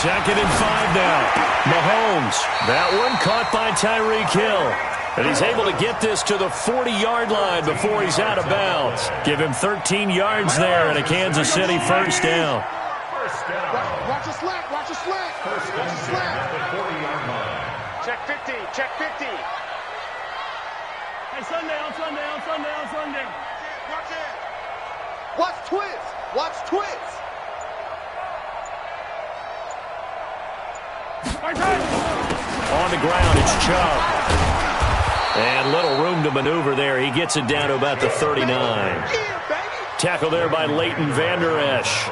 2nd and 5 now. Mahomes. That one caught by Tyreek Hill. And he's able to get this to the 40-yard line before he's out of bounds. Give him 13 yards there and a Kansas City first down. Watch a slant, watch a slant. First and 10 at the 40-yard line. Check 50, check 50. Hey, Sunday. Watch it. Watch twist, watch twist. On the ground, it's Chubb. And little room to maneuver there. He gets it down to about the 39. Tackle there by Leighton Vander Esch.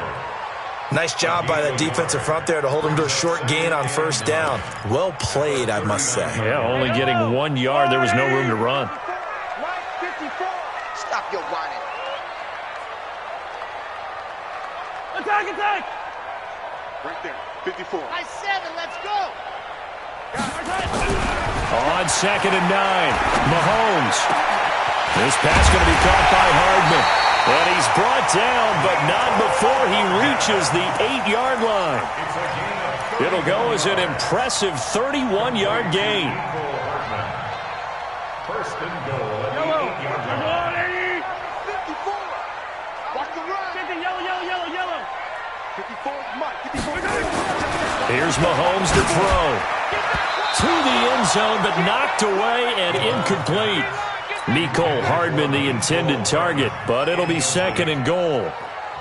Nice job by that defensive front there to hold him to a short gain on first down. Well played, I must say. Yeah, only getting 1 yard. There was no room to run. Right 54. Stop your whining. Attack! Right there, 54. Nice 7, let's go! On 2nd and 9, Mahomes. This pass going to be caught by Hardman. And he's brought down, but not before he reaches the 8-yard line. It'll go as an impressive 31-yard gain. First and goal at the 8-yard line. 54. Watch the run. Yellow. 54, Mike, 54. Here's Mahomes to throw. To the end zone, but knocked away and incomplete. Mecole Hardman, the intended target, but it'll be 2nd and goal.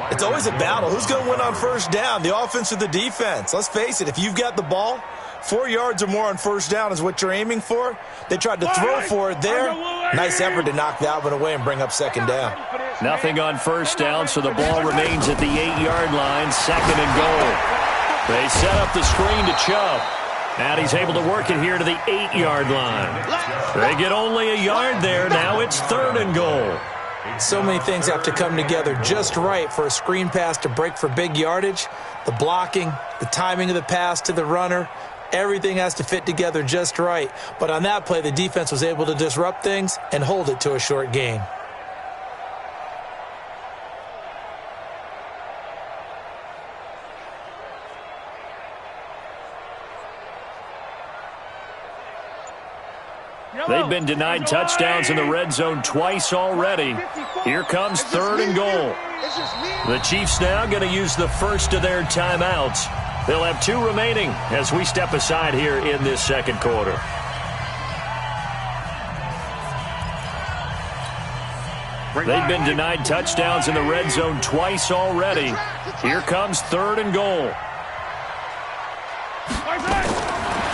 It's always a battle. Who's going to win on first down, the offense or the defense? Let's face it, if you've got the ball, 4 yards or more on first down is what you're aiming for. They tried to throw for it there. Nice effort to knock that one away and bring up 2nd down. Nothing on first down, so the ball remains at the 8-yard line, 2nd and goal. They set up the screen to Chubb. And he's able to work it here to the 8-yard line. They get only a yard there. Now it's 3rd and goal. So many things have to come together just right for a screen pass to break for big yardage. The blocking, the timing of the pass to the runner, everything has to fit together just right. But on that play, the defense was able to disrupt things and hold it to a short gain. They've been denied touchdowns in the red zone twice already. Here comes 3rd and goal. The Chiefs now going to use the first of their timeouts. They'll have 2 remaining as we step aside here in this 2nd quarter. They've been denied touchdowns in the red zone twice already. Here comes 3rd and goal.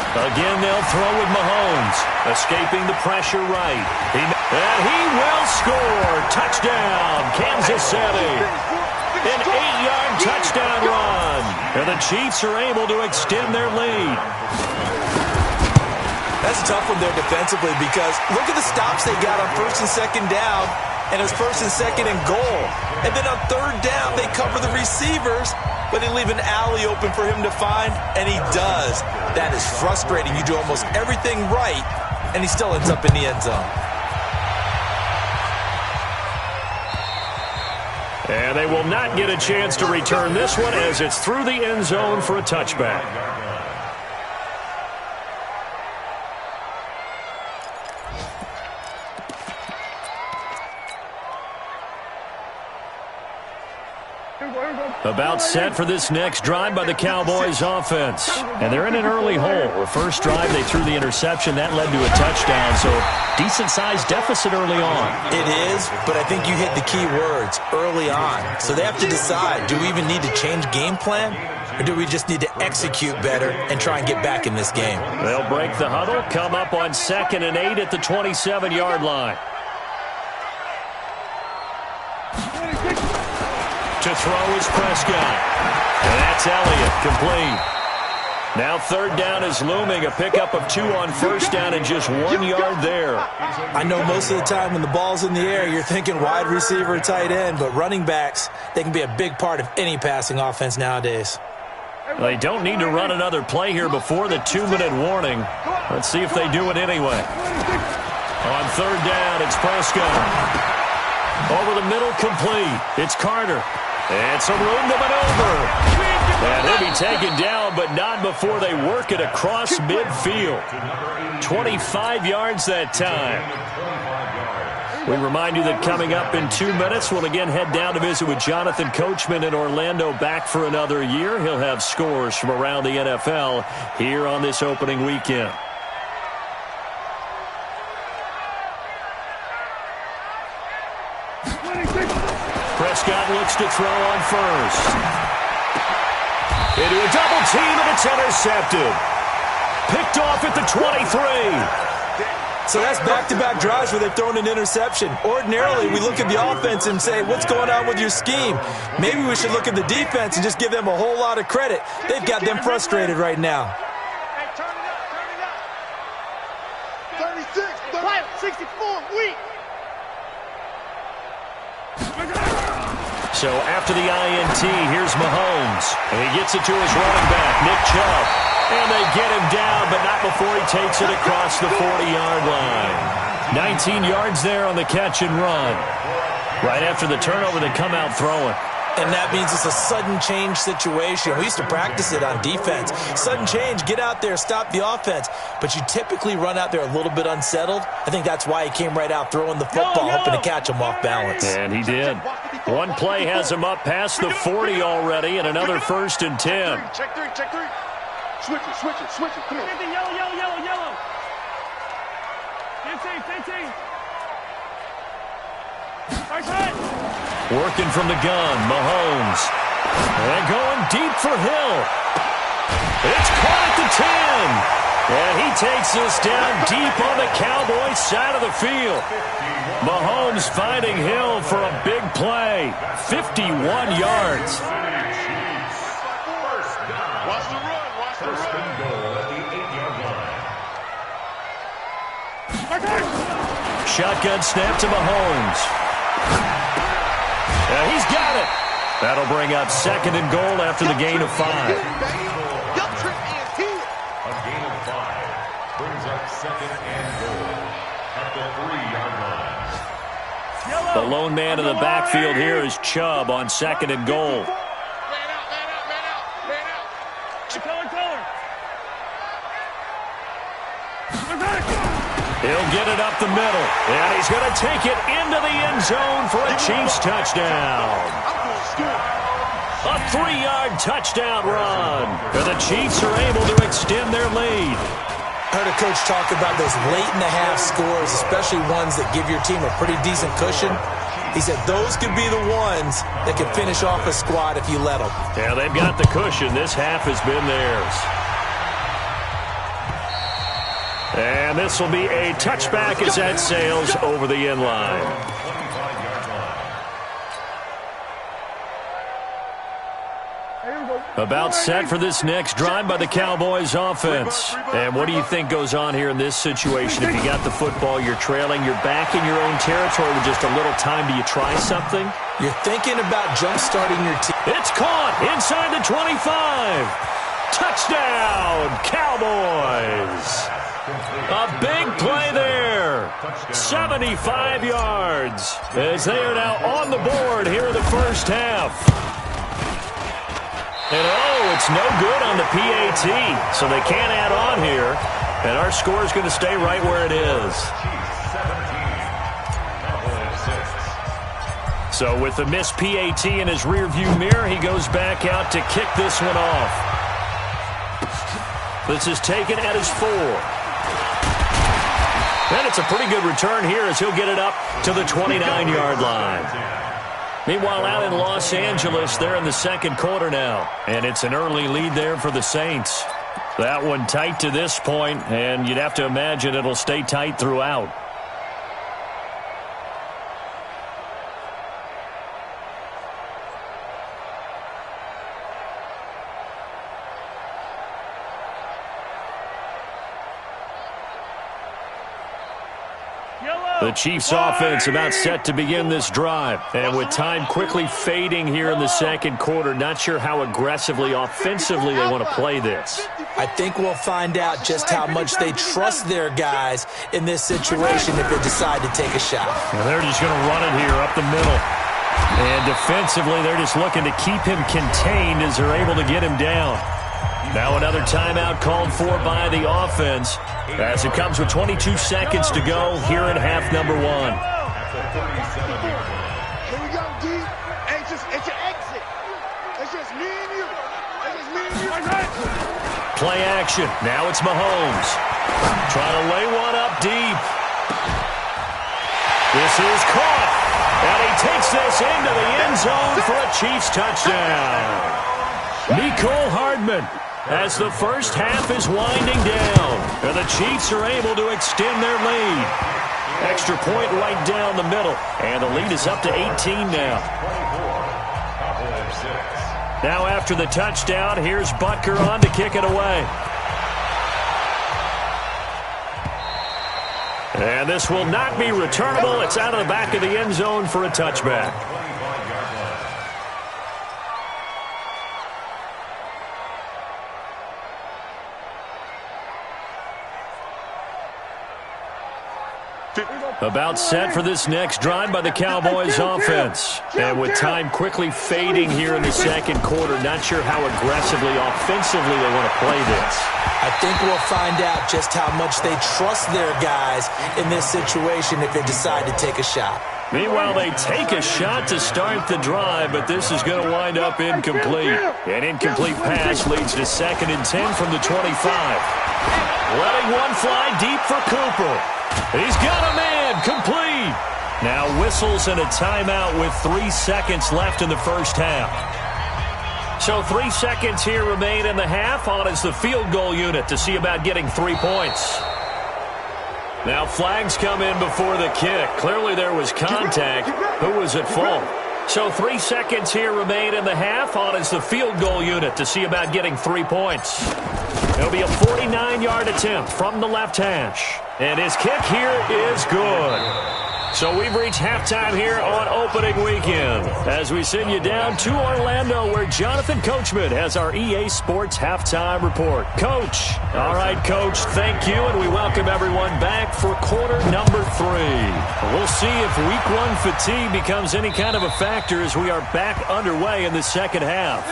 Again, they'll throw with Mahomes, escaping the pressure right. And he will score. Touchdown, Kansas City. An 8-yard touchdown run. And the Chiefs are able to extend their lead. That's a tough one there defensively because look at the stops they got on 1st and 2nd down, and it's 1st and 2nd and goal. And then on 3rd down, they cover the receivers, but they leave an alley open for him to find, and he does. That is frustrating. You do almost everything right, and he still ends up in the end zone. And they will not get a chance to return this one as it's through the end zone for a touchback. About set for this next drive by the Cowboys offense. And they're in an early hole. The first drive, they threw the interception. That led to a touchdown, so decent-sized deficit early on. It is, but I think you hit the key words, early on. So they have to decide, do we even need to change game plan? Or do we just need to execute better and try and get back in this game? They'll break the huddle, come up on 2nd and 8 at the 27-yard line. To throw is Prescott. And that's Elliott, complete. Now 3rd down is looming, a pickup of 2 on first down and just 1 yard there. I know most of the time when the ball's in the air, you're thinking wide receiver, tight end, but running backs, they can be a big part of any passing offense nowadays. They don't need to run another play here before the 2-minute warning. Let's see if they do it anyway. On 3rd down, it's Prescott. Over the middle, complete. It's Carter. And some room to maneuver. And he'll be taken down, but not before they work it across midfield. 25 yards that time. We remind you that coming up in 2 minutes, we'll again head down to visit with Jonathan Coachman in Orlando, back for another year. He'll have scores from around the NFL here on this opening weekend. Prescott looks to throw on first. Into a double team, and it's intercepted. Picked off at the 23. So that's back-to-back drives where they've thrown an interception. Ordinarily, we look at the offense and say, what's going on with your scheme? Maybe we should look at the defense and just give them a whole lot of credit. They've got them frustrated right now. Hey, turn it up, 36, 64, weak. So after the INT, here's Mahomes. And he gets it to his running back, Nick Chubb. And they get him down, but not before he takes it across the 40-yard line. 19 yards there on the catch and run. Right after the turnover, they come out throwing. And that means it's a sudden change situation. We used to practice it on defense. Sudden change, get out there, stop the offense. But you typically run out there a little bit unsettled. I think that's why he came right out throwing the football, hoping to catch him off balance. And he did. One play has him up past the 40 already, and another 1st and 10. check three. Switch it, come on. Yellow. 15. Working from the gun, Mahomes. And going deep for Hill. It's caught at the 10. And he takes this down deep on the Cowboys' side of the field. Mahomes finding Hill for a big play. 51 yards. First and goal at the 8-yard line. Shotgun snap to Mahomes. And he's got it. That'll bring up 2nd and goal after the gain of 5. A gain of 5 brings up 2nd and goal at the 3-yard line. The lone man in the backfield here is Chubb on 2nd and goal. He'll get it up the middle, and he's going to take it into the end zone for a Chiefs touchdown. A 3-yard touchdown run, and the Chiefs are able to extend their lead. I heard a coach talk about those late-in-the-half scores, especially ones that give your team a pretty decent cushion. He said those could be the ones that can finish off a squad if you let them. Yeah, they've got the cushion. This half has been theirs. And this will be a touchback as that sails over the end line. About set for this next drive by the Cowboys offense. And what do you think goes on here in this situation? If you got the football, you're trailing, you're back in your own territory with just a little time. Do you try something? You're thinking about jump-starting your team. It's caught inside the 25. Touchdown, Cowboys. A big play there. 75 yards as they are now on the board here in the first half. And it's no good on the PAT, so they can't add on here. And our score is going to stay right where it is. So with the missed PAT in his rearview mirror, he goes back out to kick this one off. This is taken at his 4. And it's a pretty good return here as he'll get it up to the 29-yard line. Meanwhile, out in Los Angeles, they're in the second quarter now. And it's an early lead there for the Saints. That one tight to this point, and you'd have to imagine it'll stay tight throughout. The Chiefs offense about set to begin this drive. And with time quickly fading here in the second quarter, not sure how aggressively, offensively they want to play this. I think we'll find out just how much they trust their guys in this situation if they decide to take a shot. Well, they're just going to run it here up the middle. And defensively, they're just looking to keep him contained as they're able to get him down. Now another timeout called for by the offense as it comes with 22 seconds to go here in half number 1. Here we go, D. It's your exit. It's just me and you. It's just me and you. Play action. Now it's Mahomes. Trying to lay one up deep. This is caught. And he takes this into the end zone for a Chiefs touchdown. Mecole Hardman, as the first half is winding down, and the Chiefs are able to extend their lead. Extra point right down the middle, and the lead is up to 18 now. Now after the touchdown, here's Butker on to kick it away. And this will not be returnable. It's out of the back of the end zone for a touchback. About set for this next drive by the Cowboys offense. And with time quickly fading here in the second quarter, not sure how aggressively, offensively they want to play this. I think we'll find out just how much they trust their guys in this situation if they decide to take a shot. Meanwhile, they take a shot to start the drive, but this is going to wind up incomplete. An incomplete pass leads to 2nd and 10 from the 25. Letting one fly deep for Cooper. He's got a man, complete. Now whistles and a timeout with 3 seconds left in the first half. So 3 seconds here remain in the half. On is the field goal unit to see about getting 3 points. Now flags come in before the kick. Clearly there was contact. Who was at fault? So 3 seconds here remain in the half. On is the field goal unit to see about getting 3 points. It'll be a 49-yard attempt from the left hash. And his kick here is good. So we've reached halftime here on opening weekend as we send you down to Orlando where Jonathan Coachman has our EA Sports halftime report. Coach. All right, Coach, thank you, and we welcome everyone back for quarter number 3. We'll see if week 1 fatigue becomes any kind of a factor as we are back underway in the second half.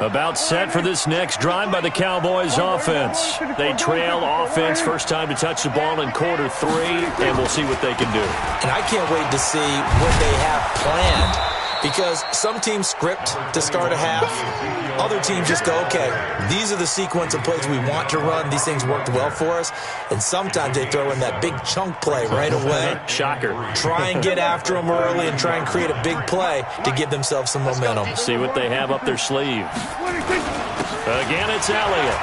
About set for this next drive by the Cowboys offense. They trail offense, first time to touch the ball in quarter 3, and we'll see what they can do. And I can't wait to see what they have planned, because some teams script to start a half. Other teams just go, okay, these are the sequence of plays we want to run. These things worked well for us. And sometimes they throw in that big chunk play right away. Shocker. Try and get after them early and try and create a big play to give themselves some momentum. See what they have up their sleeve. Again, it's Elliott.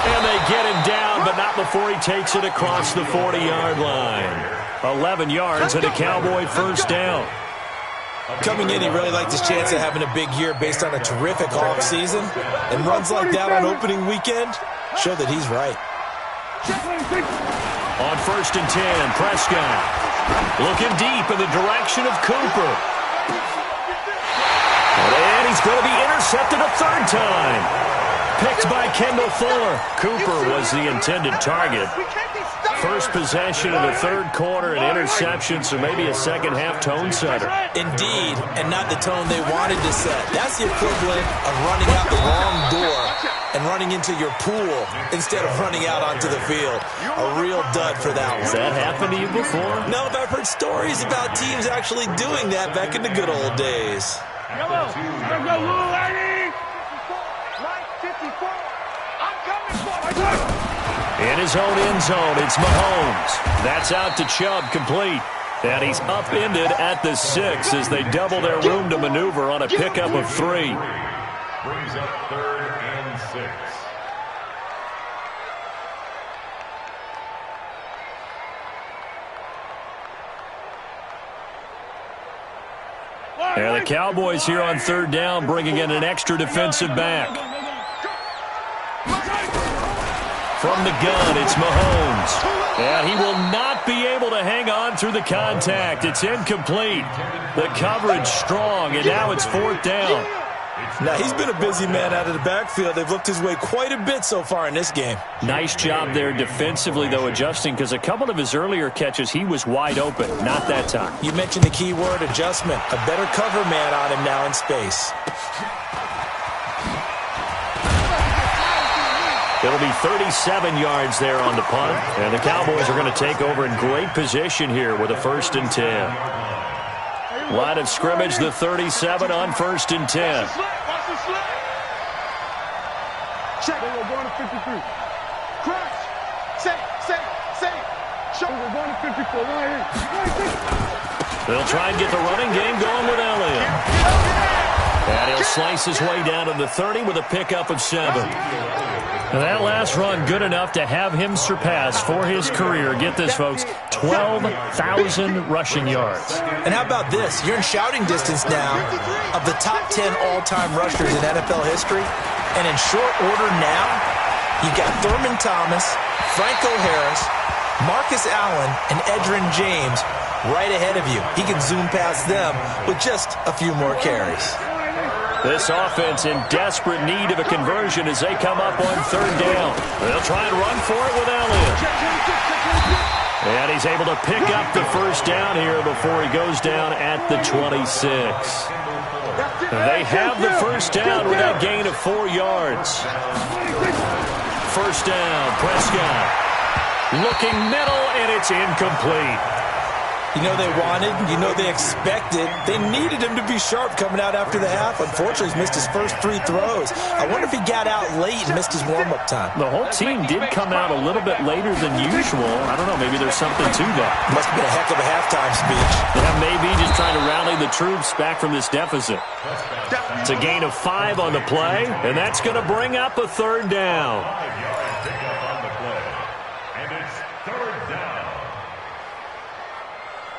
And they get him down, but not before he takes it across the 40-yard line. 11 yards and a Cowboy first down. Coming in, he really liked his chance of having a big year based on a terrific offseason. And runs like that on opening weekend show that he's right. On 1st and 10, Prescott looking deep in the direction of Cooper. And he's going to be intercepted a 3rd time. Picked by Kendall Fuller. Cooper was the intended target. First possession of the 3rd quarter, an interception, so maybe a second half tone setter. Indeed, and not the tone they wanted to set. That's the equivalent of running out the wrong door and running into your pool instead of running out onto the field. A real dud for that one. Has that happened to you before? No, but I've heard stories about teams actually doing that back in the good old days. Yellow. Let's go, little lady. 54. I'm coming for it. In his own end zone, it's Mahomes. That's out to Chubb, complete. And he's upended at the 6 as they double their room to maneuver on a pickup of 3. Brings up 3rd and 6. And the Cowboys here on 3rd down, bringing in an extra defensive back. From the gun, it's Mahomes. And he will not be able able to hang on through the contact. It's incomplete. The coverage strong, and now it's 4th down. Now, he's been a busy man out of the backfield. They've looked his way quite a bit so far in this game. Nice job there defensively, though, adjusting, because a couple of his earlier catches, he was wide open. Not that time. You mentioned the key word, adjustment. A better cover man on him now in space. It'll be 37 yards there on the punt, and the Cowboys are going to take over in great position here with a 1st and 10. Line of scrimmage, the 37 on 1st and 10. Watch the slip. Check. We're going to 53. Crash. Say. Show. We're going to 54. Right here. They'll try and get the running game going with Elliott. And he'll slice his way down to the 30 with a pickup of 7. And that last run good enough to have him surpass for his career, get this folks, 12,000 rushing yards. And how about this? You're in shouting distance now of the top 10 all-time rushers in NFL history. And in short order now, you've got Thurman Thomas, Franco Harris, Marcus Allen, and Edgerrin James right ahead of you. He can zoom past them with just a few more carries. This offense in desperate need of a conversion as they come up on 3rd down. They'll try and run for it with Elliott. And he's able to pick up the 1st down here before he goes down at the 26. They have the 1st down with that gain of 4 yards. 1st down, Prescott. Looking middle, and it's incomplete. You know they wanted, you know they expected. They needed him to be sharp coming out after the half. Unfortunately, he's missed his first 3 throws. I wonder if he got out late and missed his warm-up time. The whole team did come out a little bit later than usual. I don't know, maybe there's something to that. Must have been a heck of a halftime speech. Yeah, maybe just trying to rally the troops back from this deficit. It's a gain of 5 on the play, and that's going to bring up a 3rd down.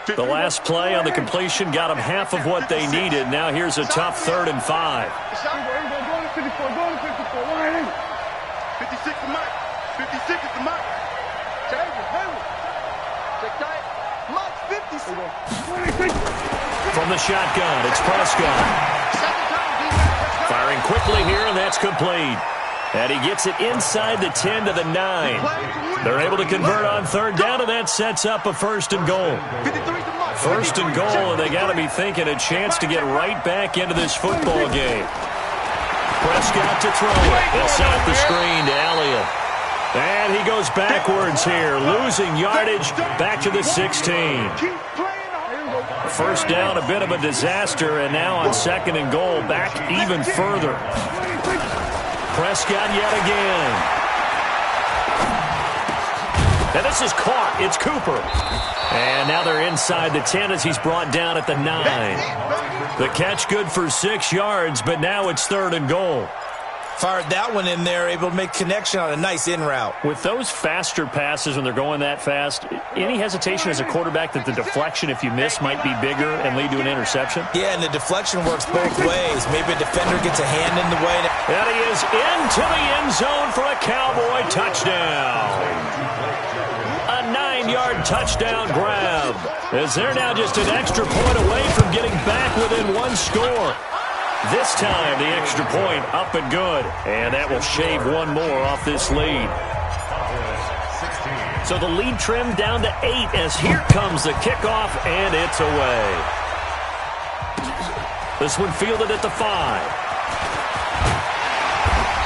The last play on the completion got them half of what they needed. Now here's a tough 3rd and 5. Go to 54. 56 to Mike. 56 is the Mike. Change it. Check tight. Mike's 56. From the shotgun, it's Prescott. Firing quickly here, and that's complete. And he gets it inside the 10 to the 9. They're able to convert on 3rd down, and that sets up a 1st and goal. 1st and goal, and they got to be thinking a chance to get right back into this football game. Prescott to throw it. They'll set up the screen to Elliott. And he goes backwards here, losing yardage back to the 16. 1st down, a bit of a disaster, and now on 2nd and goal, back even further. Prescott yet again. And this is caught. It's Cooper. And now they're inside the 10 as he's brought down at the 9. The catch good for 6 yards, but now it's 3rd and goal. Fired that one in there, able to make connection on a nice in route. With those faster passes when they're going that fast, any hesitation as a quarterback that the deflection, if you miss, might be bigger and lead to an interception? Yeah, and the deflection works both ways. Maybe a defender gets a hand in the way. And he is into the end zone for a Cowboy touchdown. A 9-yard touchdown grab, as they're now just an extra point away from getting back within 1 score. This time, the extra point up and good. And that will shave 1 more off this lead. So the lead trimmed down to 8 as here comes the kickoff, and it's away. This one fielded at the 5.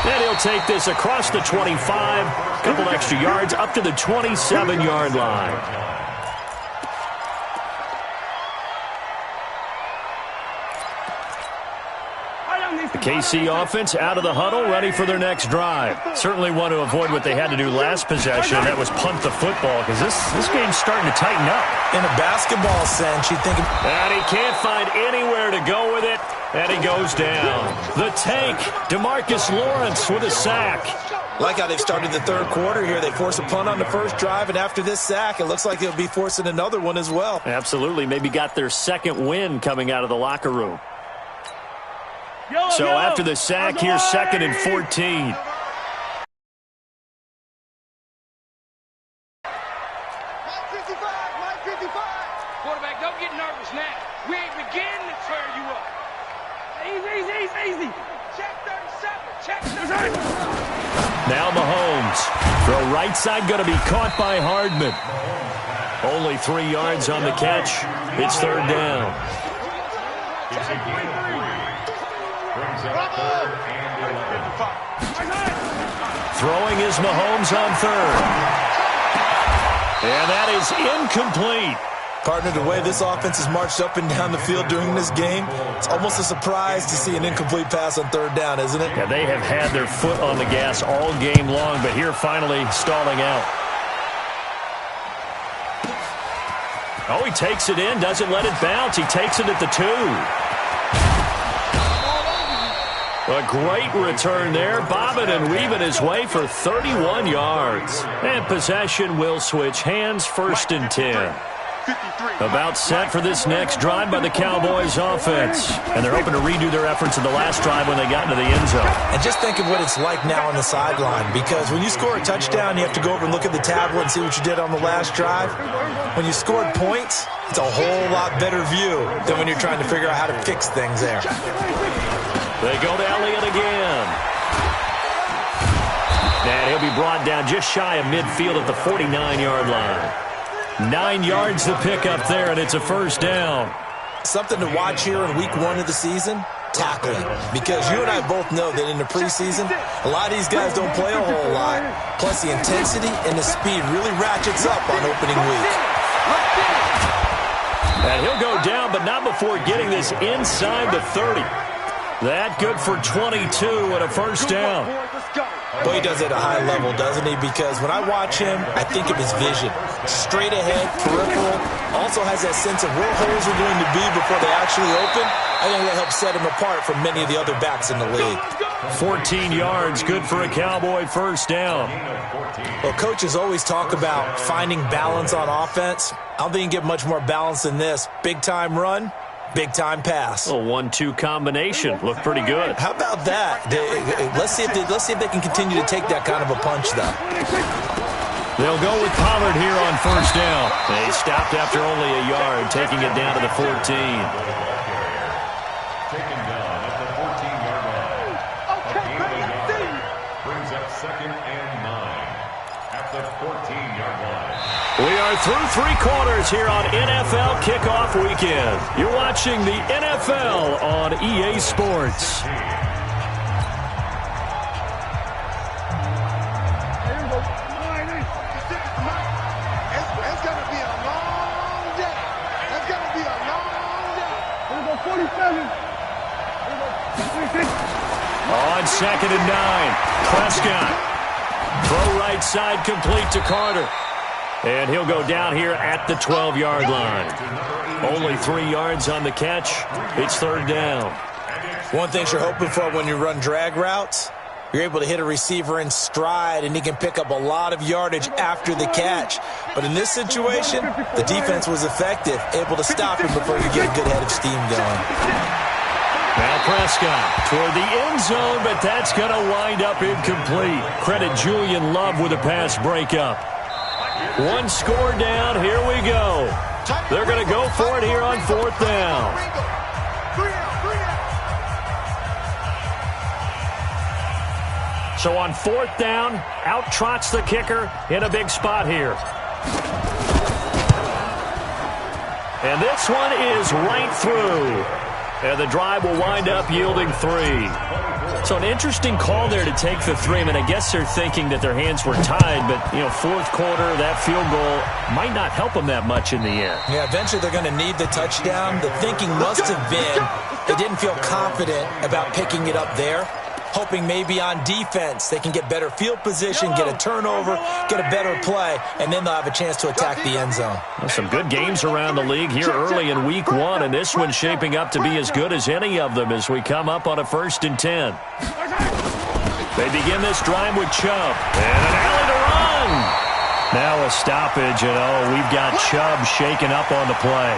And he'll take this across the 25. Couple extra yards up to the 27-yard line. The KC offense out of the huddle, ready for their next drive. Certainly want to avoid what they had to do last possession. That was punt the football, because this game's starting to tighten up. In a basketball sense, you'd think... And he can't find anywhere to go with it, and he goes down. The tank, DeMarcus Lawrence with a sack. Like how they've started the 3rd quarter here. They force a punt on the 1st drive, and after this sack, it looks like they'll be forcing another one as well. Absolutely. Maybe got their 2nd win coming out of the locker room. So after the sack, here's 2nd and 14. Easy. Check 37. Check 37. Now Mahomes. Throw right side going to be caught by Hardman. Only 3 yards on the catch. It's third down. It's a gain of 3. Brings up third and 11. Throwing is Mahomes on third. And that is incomplete. Partner, the way this offense has marched up and down the field during this game, it's almost a surprise to see an incomplete pass on third down, isn't it? Yeah, they have had their foot on the gas all game long, but here finally stalling out. Oh, he takes it in, doesn't let it bounce. He takes it at the 2. A great return there, bobbing and weaving his way for 31 yards. And possession will switch hands, first and 10. About set for this next drive by the Cowboys offense. And they're hoping to redo their efforts in the last drive when they got into the end zone. And just think of what it's like now on the sideline, because when you score a touchdown, you have to go over and look at the tablet and see what you did on the last drive. When you scored points, it's a whole lot better view than when you're trying to figure out how to fix things there. They go to Elliott again. And he'll be brought down just shy of midfield at the 49-yard line. 9 yards to pick up there, and it's a first down. Something to watch here in week 1 of the season, tackling. Because you and I both know that in the preseason, a lot of these guys don't play a whole lot. Plus, the intensity and the speed really ratchets up on opening week. And he'll go down, but not before getting this inside the 30. That good for 22 and a first down. Boy, he does it at a high level, doesn't he? Because when I watch him, I think of his vision. Straight ahead, peripheral. Also has that sense of where holes are going to be before they actually open. I think that helps set him apart from many of the other backs in the league. 14 yards, good for a Cowboy first down. Well, coaches always talk about finding balance on offense. I don't think you can get much more balance than this. Big-time run. Big-time pass. A 1-2 combination. Looked pretty good. How about that? Let's see if they can continue to take that kind of a punch, though. They'll go with Pollard here on first down. They stopped after only a yard, taking it down to the 14. Taken down at the 14-yard line. Brings up second and 9 at the 14-yard line. We are through 3 quarters here on NFL Kickoff Weekend. You're watching the NFL on EA Sports. It's going to be a long day. It's going to be a long day. We're going to go 47. On second and 9, Prescott. Throw right side complete to Carter. And he'll go down here at the 12-yard line. Only 3 yards on the catch. It's third down. One thing you're hoping for when you run drag routes, you're able to hit a receiver in stride, and he can pick up a lot of yardage after the catch. But in this situation, the defense was effective, able to stop him before you get a good head of steam going. Now Prescott toward the end zone, but that's going to wind up incomplete. Credit Julian Love with a pass breakup. 1 score down. Here we go. They're going to go for it here on fourth down. So on fourth down, out trots the kicker in a big spot here. And this one is right through. And the drive will wind up yielding 3. So an interesting call there to take the 3. I mean, I guess they're thinking that their hands were tied, but, you know, fourth quarter, that field goal might not help them that much in the end. Yeah, eventually they're going to need the touchdown. The thinking must have been they didn't feel confident about picking it up there, hoping maybe on defense they can get better field position, get a turnover, get a better play, and then they'll have a chance to attack the end zone. Well, some good games around the league here early in week 1, and this one's shaping up to be as good as any of them as we come up on a 1st and 10. They begin this drive with Chubb, and an alley to run. Now a stoppage, and we've got Chubb shaken up on the play.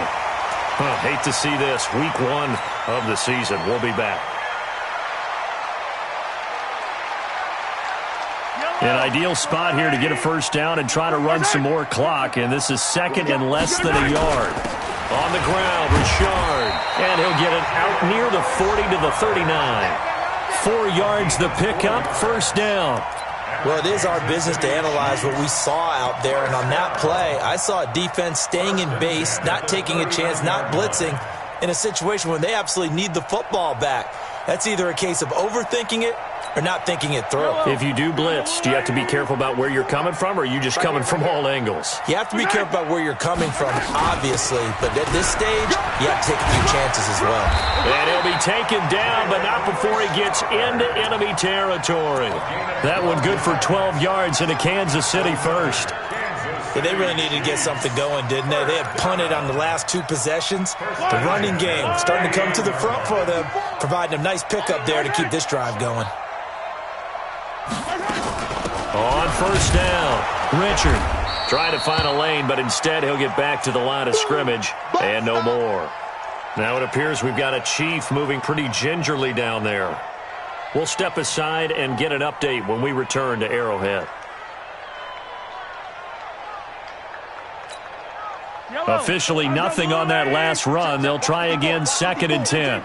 Hate to see this. Week 1 of the season. We'll be back. An ideal spot here to get a first down and try to run some more clock, and this is second and less than a yard. On the ground. Richard. And he'll get it out near the 40 to the 39. 4 yards the pickup, first down. Well, it is our business to analyze what we saw out there, and on that play, I saw a defense staying in base, not taking a chance, not blitzing, in a situation where they absolutely need the football back. That's either a case of overthinking it or not thinking it through. If you do blitz, do you have to be careful about where you're coming from, or are you just coming from all angles? You have to be careful about where you're coming from, obviously, but at this stage, you have to take a few chances as well. And he'll be taken down, but not before he gets into enemy territory. That one good for 12 yards into Kansas City first. Yeah, they really needed to get something going, didn't they? They had punted on the last 2 possessions. The running game starting to come to the front for them, providing a nice pickup there to keep this drive going. On first down, Richard trying to find a lane, but instead he'll get back to the line of scrimmage and no more. Now it appears we've got a Chief moving pretty gingerly down there. We'll step aside and get an update when we return to Arrowhead. Officially nothing on that last run. They'll try again, 2nd and 10.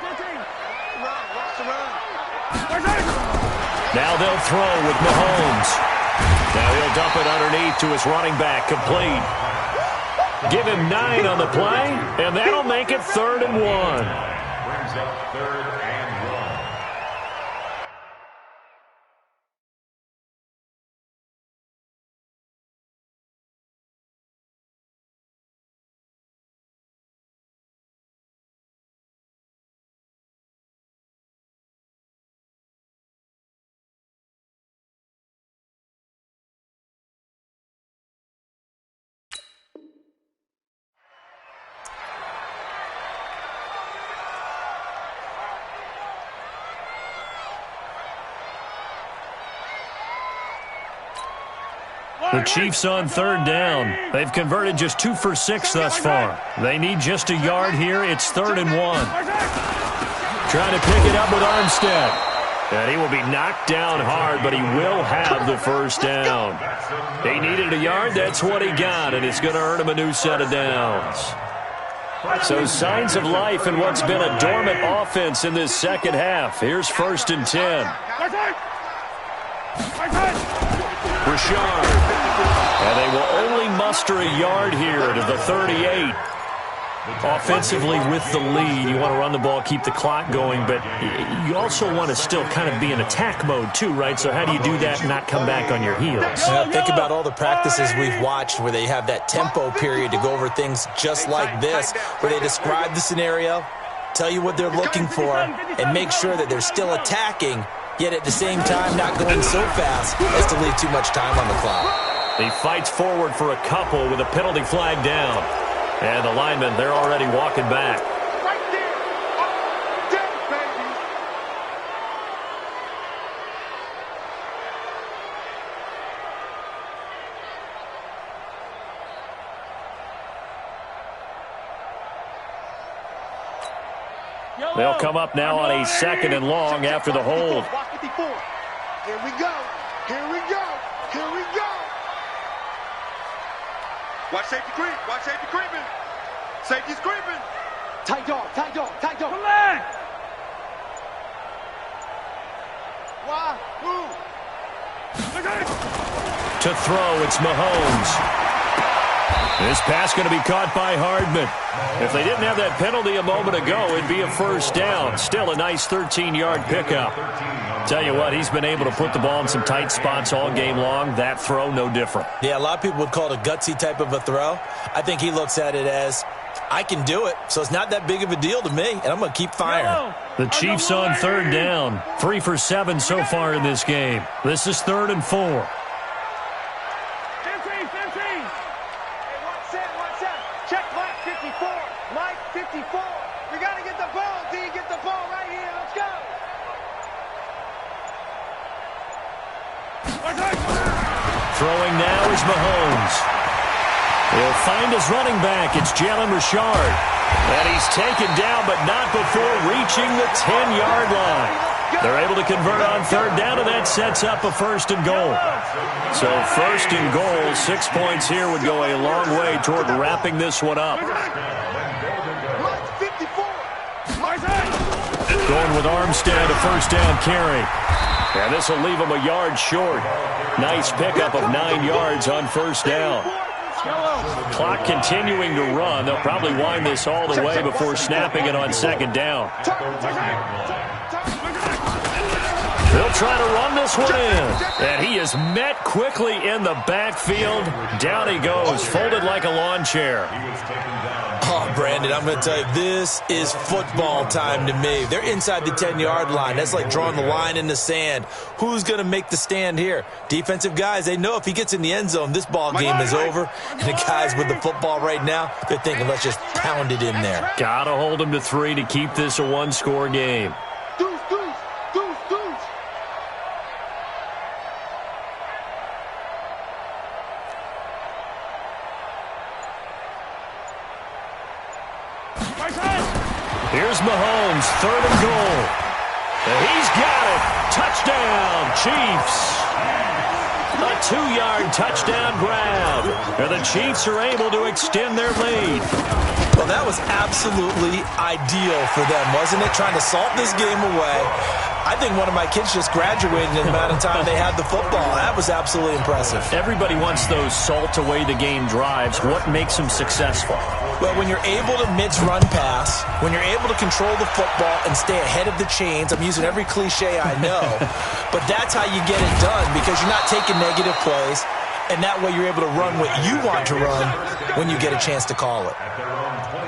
Now they'll throw with Mahomes. Now he'll dump it underneath to his running back, complete. Give him 9 on the play, and that'll make it 3rd and 1. Brings up 3rd and 1. The Chiefs on 3rd down. They've converted just 2 for 6 thus far. They need just a yard here. It's 3rd and 1. Trying to pick it up with Armstead. And he will be knocked down hard, but he will have the first down. He needed a yard. That's what he got, and it's going to earn him a new set of downs. So signs of life in what's been a dormant offense in this second half. Here's 1st and 10. Richard. And they will only muster a yard here to the 38. Offensively with the lead, you want to run the ball, keep the clock going, but you also want to still kind of be in attack mode too, right? So how do you do that and not come back on your heels? Think about all the practices we've watched where they have that tempo period to go over things just like this, where they describe the scenario, tell you what they're looking for, and make sure that they're still attacking, yet at the same time not going so fast as to leave too much time on the clock. He fights forward for a couple with a penalty flag down. And the linemen, they're already walking back. Right there. Up, down, baby. They'll come up now on a 2nd and long after the hold. Here we go. Here we go. Here we go. Watch safety creep. Watch safety creeping. Safety's creeping. Tight dog. Tight dog. Tight dog. Come on. Why? Who? To throw, it's Mahomes. This pass going to be caught by Hardman. If they didn't have that penalty a moment ago, it'd be a first down. Still a nice 13-yard pickup. Tell you what, he's been able to put the ball in some tight spots all game long. That throw, no different. Yeah, a lot of people would call it a gutsy type of a throw. I think he looks at it as, I can do it, so it's not that big of a deal to me, and I'm going to keep firing. The Chiefs on 3rd down. 3 for 7 so far in this game. This is 3rd and 4. Check Mike 54. Mike 54. We got to get the ball, D. Get the ball right here. Let's go. Throwing now is Mahomes. He'll find his running back. It's Jalen Richard. And he's taken down, but not before reaching the 10-yard line. They're able to convert on 3rd down, and that sets up a 1st and goal. So 1st and goal, 6 points here would go a long way toward wrapping this one up. Going with Armstead, a first down carry. And this will leave him a yard short. Nice pickup of 9 yards on first down. Clock continuing to run. They'll probably wind this all the way before snapping it on second down. They'll try to run this one in. And he is met quickly in the backfield. Down he goes, folded like a lawn chair. Oh, Brandon, I'm going to tell you, this is football time to me. They're inside the 10-yard line. That's like drawing the line in the sand. Who's going to make the stand here? Defensive guys, they know if he gets in the end zone, this ball game is over. And the guys with the football right now, they're thinking, let's just pound it in there. Got to hold him to 3 to keep this a one-score game. Here's Mahomes, 3rd and goal. And he's got it. Touchdown, Chiefs. A 2-yard touchdown grab. And the Chiefs are able to extend their lead. Well, that was absolutely ideal for them, wasn't it? Trying to salt this game away. I think one of my kids just graduated in the amount of time they had the football. That was absolutely impressive. Everybody wants those salt-away-the-game drives. What makes them successful? Well, when you're able to mix run pass, when you're able to control the football and stay ahead of the chains, I'm using every cliche I know, but that's how you get it done because you're not taking negative plays, and that way you're able to run what you want to run when you get a chance to call it.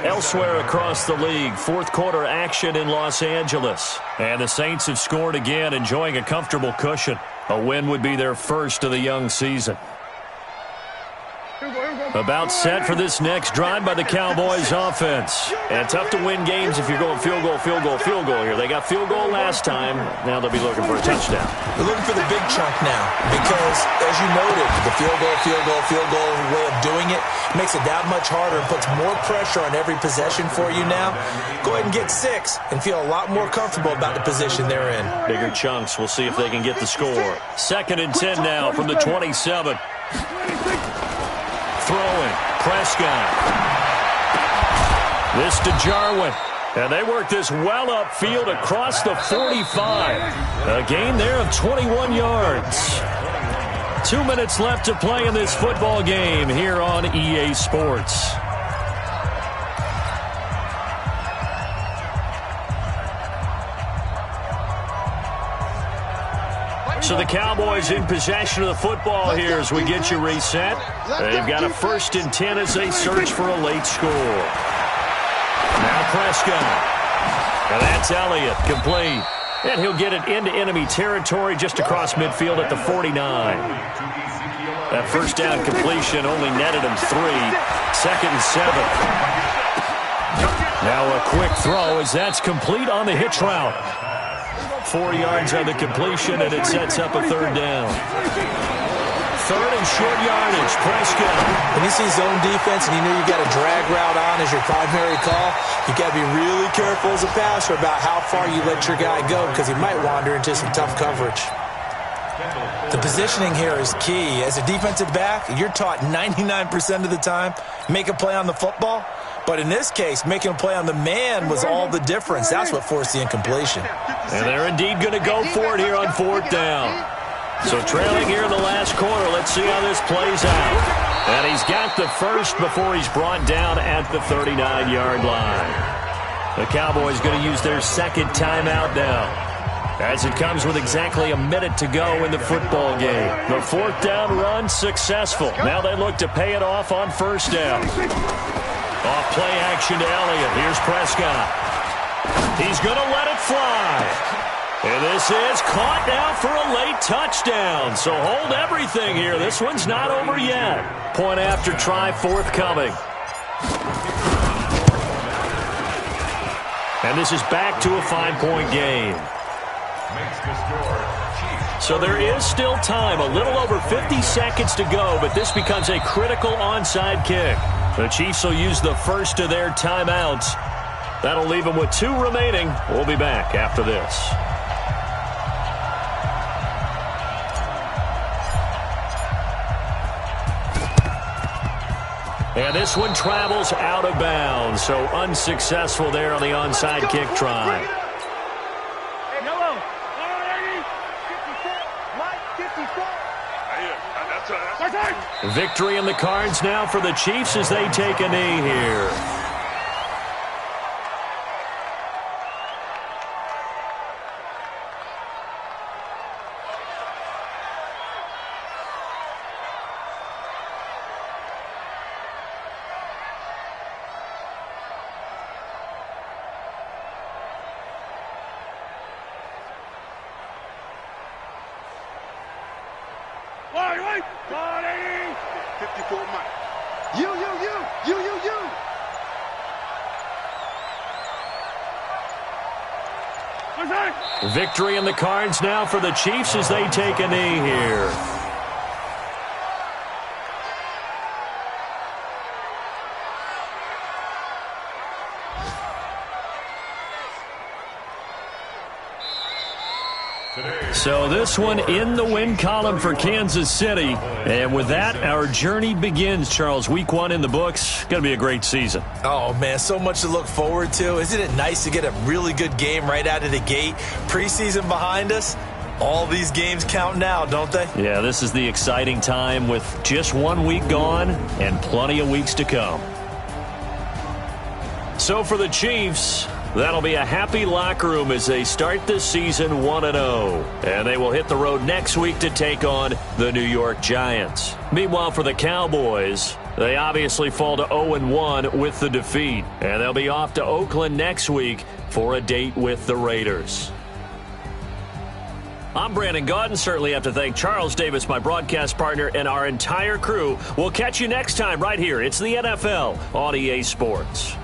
Elsewhere across the league, fourth quarter action in Los Angeles. And the Saints have scored again, enjoying a comfortable cushion. A win would be their first of the young season. About set for this next drive by the Cowboys offense. And tough to win games if you're going field goal here. They got field goal last time. Now they'll be looking for a touchdown. They're looking for the big chunk now because, as you noted, the field goal way of doing it makes it that much harder and puts more pressure on every possession for you now. Go ahead and get 6 and feel a lot more comfortable about the position they're in. Bigger chunks. We'll see if they can get the score. 2nd and 10 now from the 27. Throwing, Prescott. This to Jarwin. And they work this well upfield across the 45. A gain there of 21 yards. 2 minutes left to play in this football game here on EA Sports. So the Cowboys in possession of the football here as we get you reset. They've got a 1st and 10 as they search for a late score. Now Prescott. And that's Elliott, complete. And he'll get it into enemy territory just across midfield at the 49. That first down completion only netted him 3. 2nd and 7. Now a quick throw as that's complete on the hitch route. 4 yards on the completion, and it sets up a 3rd down. 3rd and short yardage, Prescott. When you see zone defense and you know you got a drag route on as your primary call, you got to be really careful as a passer about how far you let your guy go because he might wander into some tough coverage. The positioning here is key. As a defensive back, you're taught 99% of the time, make a play on the football. But in this case, making a play on the man was all the difference. That's what forced the incompletion. And they're indeed going to go for it here on 4th down. So trailing here in the last quarter, let's see how this plays out. And he's got the first before he's brought down at the 39-yard line. The Cowboys going to use their 2nd timeout now, as it comes with exactly a minute to go in the football game. The 4th down run successful. Now they look to pay it off on 1st down. Off play action to Elliott. Here's Prescott. He's going to let it fly. And this is caught now for a late touchdown. So hold everything here. This one's not over yet. Point after try forthcoming. And this is back to a 5-point game. So there is still time. A little over 50 seconds to go, but this becomes a critical onside kick. The Chiefs will use the first of their timeouts. That'll leave them with 2 remaining. We'll be back after this. And this one travels out of bounds, so unsuccessful there on the onside kick try. Yellow. 54. Mike, 54. That's right. Victory in the cards now for the Chiefs as they take a knee here. Wait. 54 Mike. You. Victory in the cards now for the Chiefs as they take a knee here. So this one in the win column for Kansas City. And with that, our journey begins, Charles. Week 1 in the books. Going to be a great season. Oh, man, so much to look forward to. Isn't it nice to get a really good game right out of the gate? Preseason behind us. All these games count now, don't they? Yeah, this is the exciting time with just 1 week gone and plenty of weeks to come. So for the Chiefs, that'll be a happy locker room as they start this season 1-0. And they will hit the road next week to take on the New York Giants. Meanwhile, for the Cowboys, they obviously fall to 0-1 with the defeat. And they'll be off to Oakland next week for a date with the Raiders. I'm Brandon Gaudin. Certainly have to thank Charles Davis, my broadcast partner, and our entire crew. We'll catch you next time right here. It's the NFL on EA Sports.